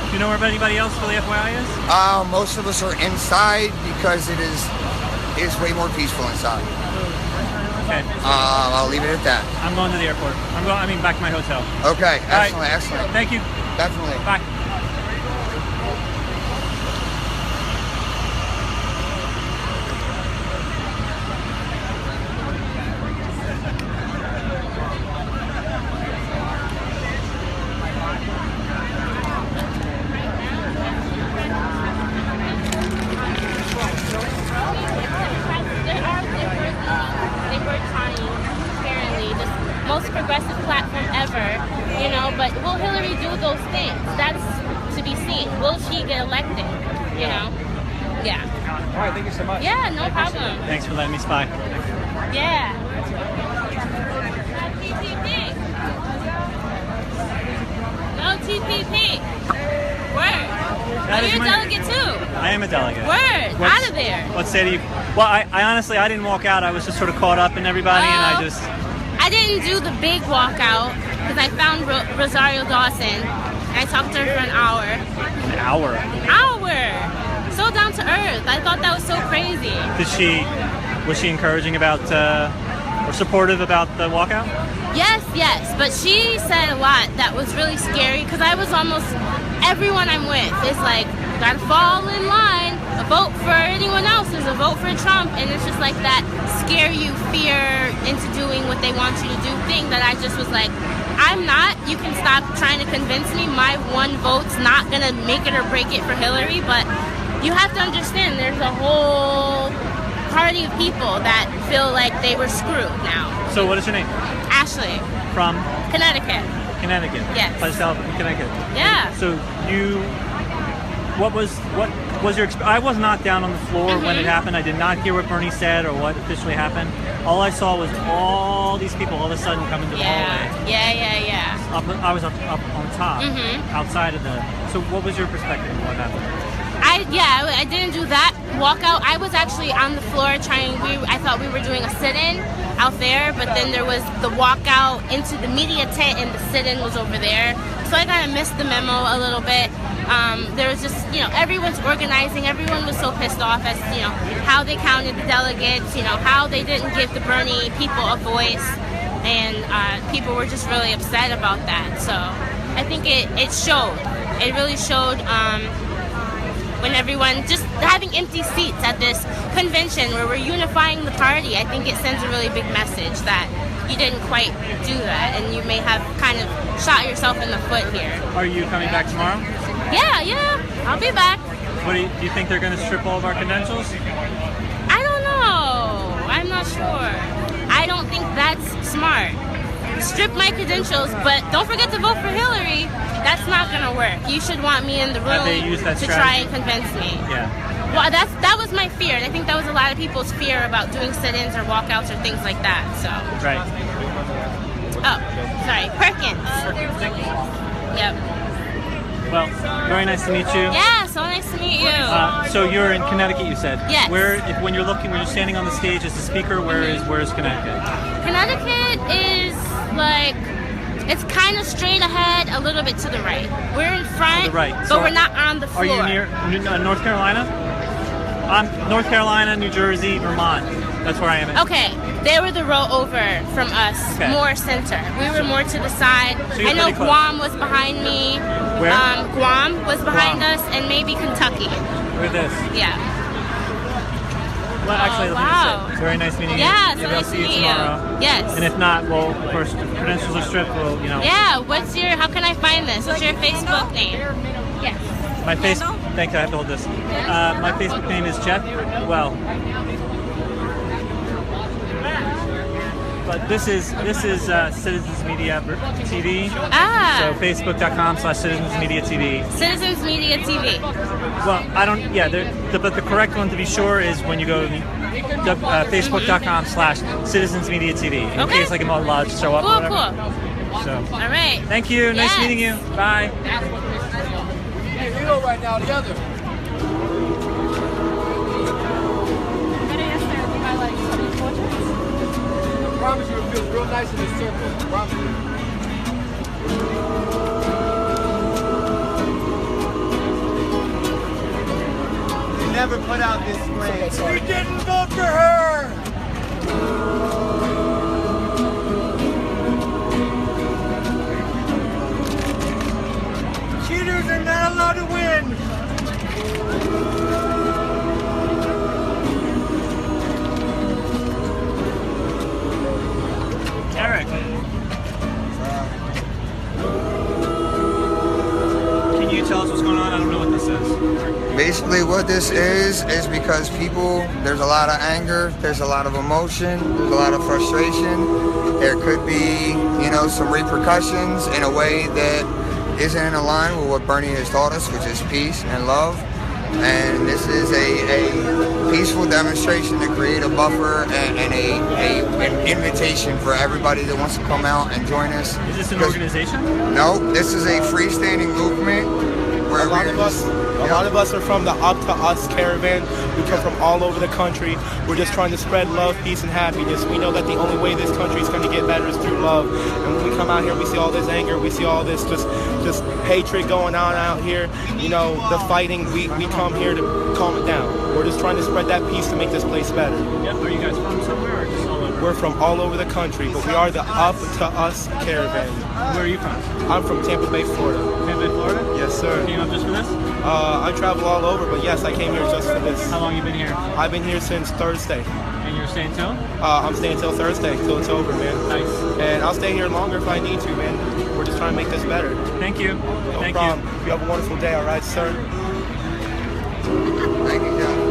S1: Do you know where anybody else for the FYI is?
S11: Most of us are inside because it is way more peaceful inside.
S1: Okay.
S11: I'll leave it at that.
S1: I'm going to the airport. Back to my hotel.
S11: Okay.
S1: All
S11: Excellent.
S1: right.
S11: Excellent.
S1: Thank you.
S11: Definitely.
S1: Bye.
S12: Most progressive platform ever, but will Hillary do those things? That's to be seen. Will she get elected? Yeah.
S13: All right, thank you so much.
S12: Yeah, no problem.
S1: Thanks for letting me spy.
S12: Yeah. No TPP. Word. You're a delegate too.
S1: I am a delegate.
S12: Word. Out of there.
S1: What state are you? Well, I honestly, I didn't walk out. I was just sort of caught up in everybody, and I
S12: didn't do the big walkout because I found Rosario Dawson. I talked to her for an hour.
S1: An hour?
S12: So down to earth. I thought that was so crazy.
S1: Was she encouraging about, or supportive about the walkout?
S12: Yes, but she said a lot that was really scary because I was almost, everyone I'm with is like, gotta fall in line. A vote for anyone else is a vote for Trump, and it's just like that scare you, fear into doing what they want you to do thing that I just was like, I'm not. You can stop trying to convince me. My one vote's not gonna make it or break it for Hillary, but you have to understand there's a whole party of people that feel like they were screwed now.
S1: So what is your name?
S12: Ashley.
S1: From?
S12: Connecticut.
S1: Yes. Connecticut.
S12: Yeah.
S1: So what was your I was not down on the floor when it happened. I did not hear what Bernie said or what officially happened. All I saw was all these people all of a sudden coming to the hallway.
S12: Yeah.
S1: I was up on top, outside of so what was your perspective of what happened?
S12: I didn't do that walkout. I was actually on the floor I thought we were doing a sit-in out there, but then there was the walkout into the media tent and the sit-in was over there. So I kind of missed the memo a little bit. There was just, everyone's organizing. Everyone was so pissed off as, how they counted the delegates, how they didn't give the Bernie people a voice. And people were just really upset about that. So I think it showed. It really showed when everyone just having empty seats at this convention where we're unifying the party. I think it sends a really big message that you didn't quite do that, and you may have kind of shot yourself in the foot here.
S1: Are you coming back tomorrow?
S12: Yeah, I'll be back.
S1: What do you think they're going to strip all of our credentials?
S12: I don't know. I'm not sure. I don't think that's smart. Strip my credentials, but don't forget to vote for Hillary. That's not going to work. You should want me in the room
S1: They use that
S12: to
S1: strategy?
S12: try and convince me.
S1: Yeah.
S12: Well, that was my fear. I think that was a lot of people's fear about doing sit-ins or walkouts or things like that. So.
S1: Right.
S12: Oh, sorry, Perkins. Yep.
S1: Well, very nice to meet you.
S12: Yeah, so nice to meet you.
S1: So you're in Connecticut, you said.
S12: Yes.
S1: When you're standing on the stage as the speaker, where is Connecticut?
S12: Connecticut is like, it's kind of straight ahead, a little bit to the right. We're in front,
S1: To the right.
S12: but
S1: So
S12: we're not on the floor.
S1: Are you near North Carolina? I'm North Carolina, New Jersey, Vermont. That's where I am.
S12: Okay, they were the row over from us,
S1: Okay.
S12: more center. We were more to the side.
S1: So you're
S12: I know
S1: pretty close.
S12: Guam was behind me.
S1: Where?
S12: Guam was behind
S1: Guam.
S12: us, and maybe Kentucky.
S1: Look at this.
S12: Yeah.
S1: Well, actually, let me
S12: wow.
S1: just say, very nice meeting
S12: Yeah,
S1: you.
S12: so
S1: Maybe I'll
S12: nice to
S1: see you
S12: meet you.
S1: tomorrow.
S12: Yes.
S1: And if not, well, of course, if credentials are stripped, we'll,
S12: Yeah, how can I find this? What's your Facebook name? Yes.
S1: My Facebook. Thank you. I have to hold this. My Facebook name is Jeff. Well, but this is Citizens Media TV.
S12: Ah.
S1: So Facebook.com/Citizens Media TV.
S12: Citizens Media TV.
S1: Well, I don't. Yeah, but the correct one to be sure is when you go to Facebook.com/Citizens Media TV. In case like I'm not allowed to show up.
S12: Cool,
S1: or whatever.
S12: cool.
S1: So.
S12: All right.
S1: Thank you. Nice
S12: Yes.
S1: meeting you. Bye.
S7: Hey, we go right now, the other. I promise you it feels real nice in this circle. I promise you.
S6: You never put out this flame.
S7: We didn't vote for her! Cheaters are not allowed to win!
S1: Eric. Can you tell us what's going on? I don't know what this is.
S11: Basically what this is because there's a lot of anger, there's a lot of emotion, there's a lot of frustration. There could be, some repercussions in a way that isn't in line with what Bernie has taught us, which is peace and love. And this is a peaceful demonstration to create a buffer and an invitation for everybody that wants to come out and join us.
S1: Is this an organization?
S11: No, this is a freestanding movement. Where
S17: a lot of us are from the Up to Us caravan. We come from all over the country. We're just trying to spread love, peace, and happiness. We know that the only way this country is going to get better is through love. And when we come out here, we see all this anger, we see all this just hatred going on out here. The fighting. We come here to calm it down. We're just trying to spread that peace to make this place better.
S1: Yep. Are you guys from somewhere or just all over?
S17: We're from all over the country, but we are the Up to Us caravan.
S1: Where are you from?
S17: I'm from Tampa Bay, Florida.
S1: Tampa Bay, Florida?
S17: Yes, sir.
S1: Came up just for this?
S17: I travel all over, but yes, I came here just for this.
S1: How long you been here?
S17: I've been here since Thursday.
S1: And you're staying till?
S17: I'm staying till Thursday, till it's over, man.
S1: Nice.
S17: And I'll stay here longer if I need to, man. We're just trying to make this better.
S1: Thank you.
S17: No
S1: Thank
S17: problem.
S1: you.
S17: You have a wonderful day, all right, sir?
S11: Thank you, John.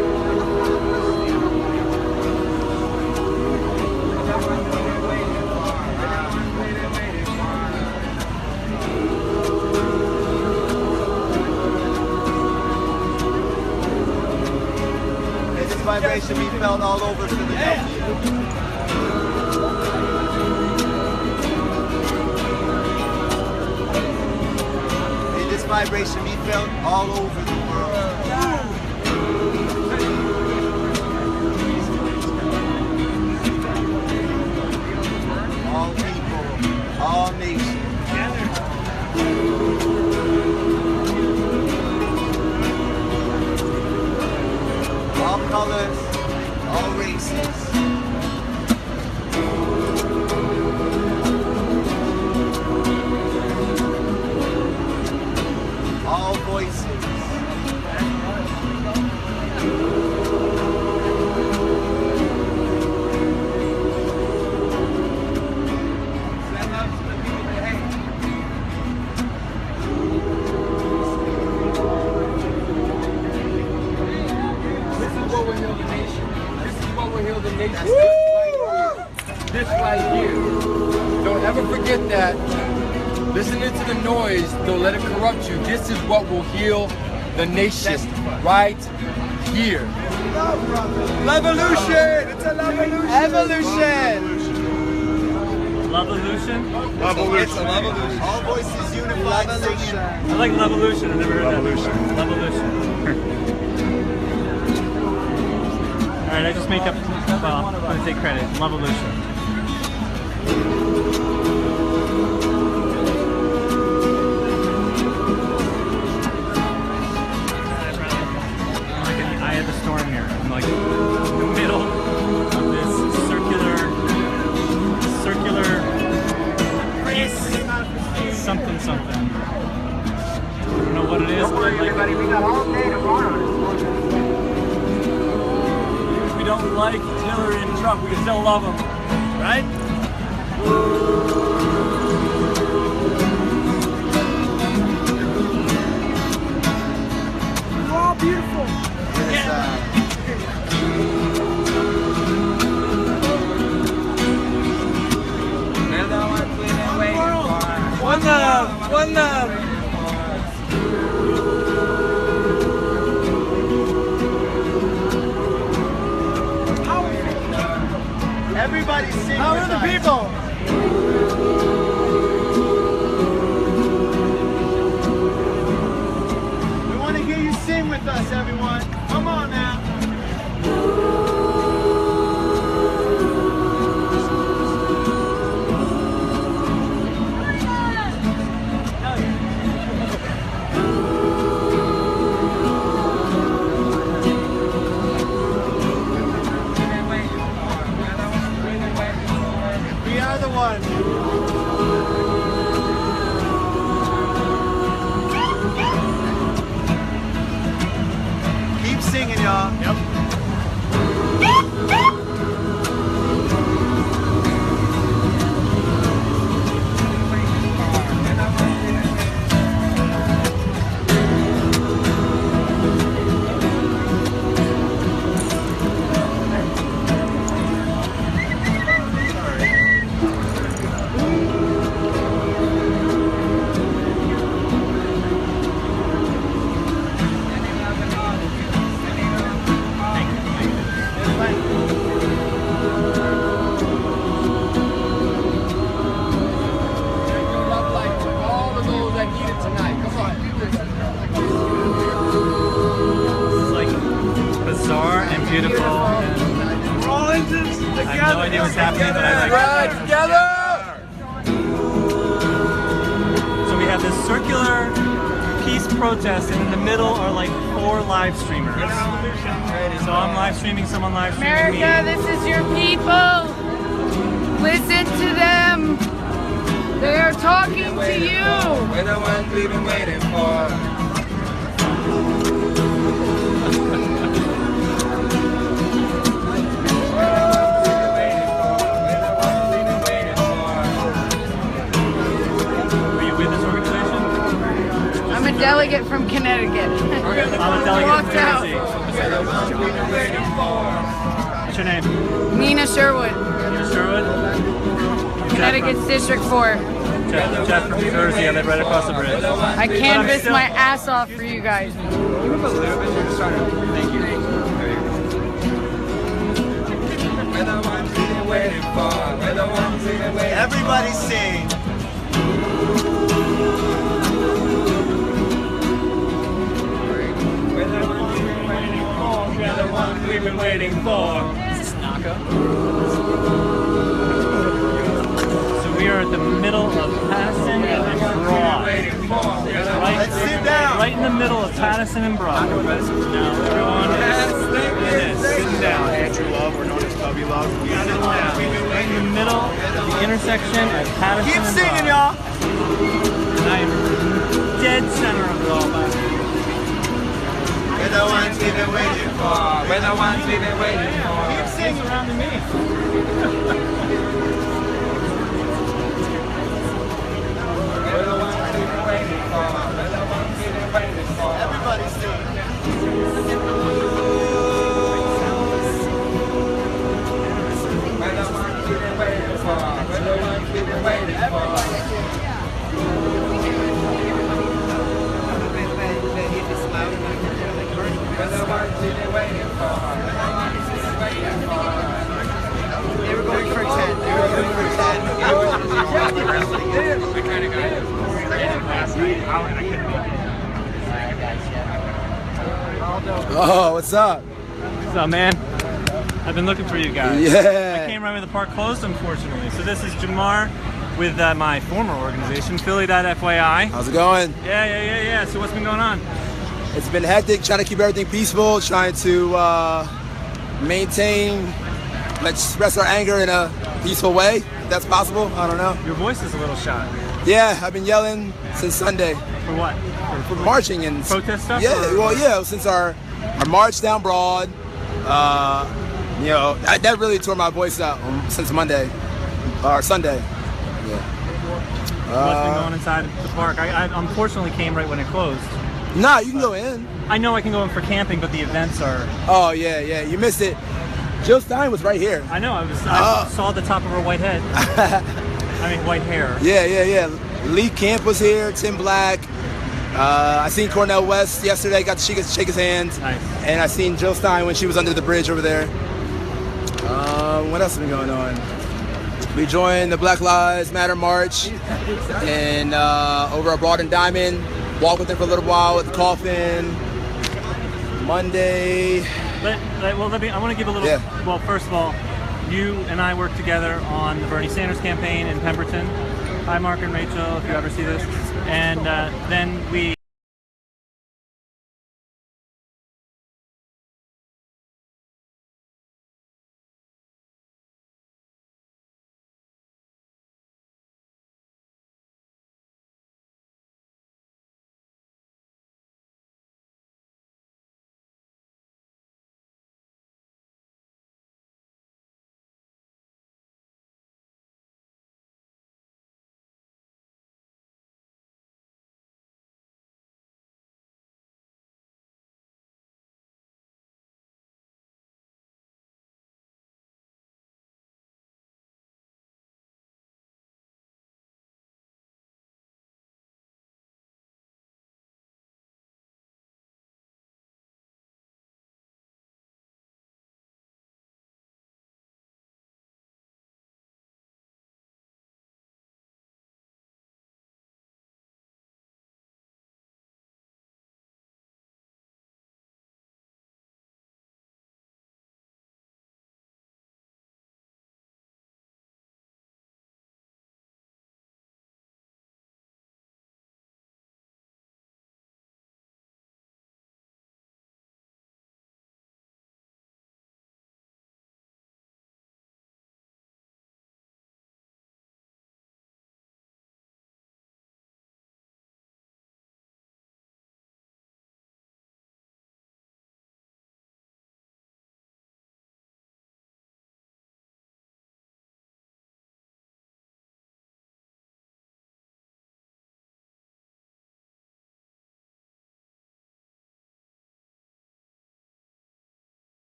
S6: Vibration be felt all over Philadelphia. May this vibration be felt all over the world. All people, all nations. All colors, all races. All voices.
S7: This right here. Don't ever forget that. Listening to the noise, don't let it corrupt you. This is what will heal the nation, right here. Levolution! It's a levolution!
S6: Evolution!
S1: Levolution?
S7: It's a levolution.
S6: All voices unified. Levolution.
S1: I like Levolution. I never heard
S7: Levolution.
S1: that. Levolution. Alright, I just make up, well, I'm going to take credit. Levolution. I'm like in the eye of the storm here. I'm like in the middle of this circular piece, something. I don't know what it is, but I like it.
S6: We got all day tomorrow.
S8: If we don't like Hillary and Trump, we can still love them, right?
S6: Oh, beautiful.
S8: One love.
S6: Everybody sing
S8: Power
S6: with
S8: of the
S6: us.
S8: people.
S6: We want to hear you sing with us, everyone. Come on now. We are the ones. Keep singing, y'all. Yep.
S7: All of those that need it tonight. Come on.
S1: This is like bizarre and beautiful. And
S8: We're all into this together.
S1: I have no idea what's happening, but I like
S7: Ride
S1: it.
S7: together!
S1: So we have this circular peace protest, and in the middle are like 4 live streamers. So I'm live streaming, someone live streaming
S2: America,
S1: me.
S2: this is your people. Listen to them. They are talking to you.
S7: We're the ones we've been waiting for.
S1: Are you with this organization?
S2: I'm a delegate from Connecticut.
S1: I'm a delegate
S2: Walked
S1: from
S2: out.
S1: Jersey. What's your name?
S2: Nina Sherwood,
S1: You're Sherwood?
S2: Connecticut's District 4.
S1: Jeff from Jersey. I live right across the bridge.
S2: I canvassed my ass off for you guys.
S7: Thank you. We're the ones we've been waiting for. We're the ones we've been waiting for.
S6: Everybody sing.
S7: We're the ones we've been waiting for. We're the ones we've been waiting for.
S1: Is this Naka? So we are at the middle of Patterson and Broad.
S6: Let's sit down.
S1: Right in the middle of Patterson and Broad. Now everyone is sitting down.
S17: Andrew Love, we're known as Tubby Love.
S1: Sit down. Right in the middle of the intersection of Patterson
S6: Keep
S1: and
S6: singing,
S1: Broad.
S6: y'all.
S1: And I am dead center of it all, man.
S6: We're the ones we've been waiting for.
S7: We're the ones we've been waiting for.
S6: Keep singing.
S1: Surrounding me.
S7: We're the ones we've been waiting for. We're the ones we've been waiting for.
S6: Everybody sing.
S7: We're the ones we've been waiting for. We're the ones we've been waiting for. We're the ones we've been waiting
S18: Oh, what's up?
S1: What's up, man? I've been looking for you guys.
S18: Yeah.
S1: I came right when the park closed, unfortunately. So this is Jamar with my former organization, Philly.FYI.
S18: How's it going?
S1: Yeah. So what's been going on?
S18: It's been hectic, trying to keep everything peaceful, trying to maintain, let's express our anger in a peaceful way, if that's possible. I don't know.
S1: Your voice is a little shot.
S18: Yeah, I've been yelling since Sunday.
S1: For what?
S18: For marching and
S1: protest stuff?
S18: Yeah, well, yeah, since our march down Broad, you know, that really tore my voice out since Monday or Sunday. Yeah.
S1: What's been going inside the park? I unfortunately came right when it closed.
S18: Nah, you can go in.
S1: I know I can go in for camping, but the events are...
S18: Oh, yeah, you missed it. Jill Stein was right here.
S1: I know, I saw the top of her white head. I mean, white hair.
S18: Yeah. Lee Camp was here, Tim Black. I seen Cornel West yesterday, got to shake his hand.
S1: Nice.
S18: And I seen Jill Stein when she was under the bridge over there. What else has been going on? We joined the Black Lives Matter March and over at Broad and Diamond. Walked with them for a little while with the coffin. Monday.
S1: I want to give a little. Yeah. Well, first of all, you and I worked together on the Bernie Sanders campaign in Pemberton. Hi, Mark and Rachel, if you ever see this. And then we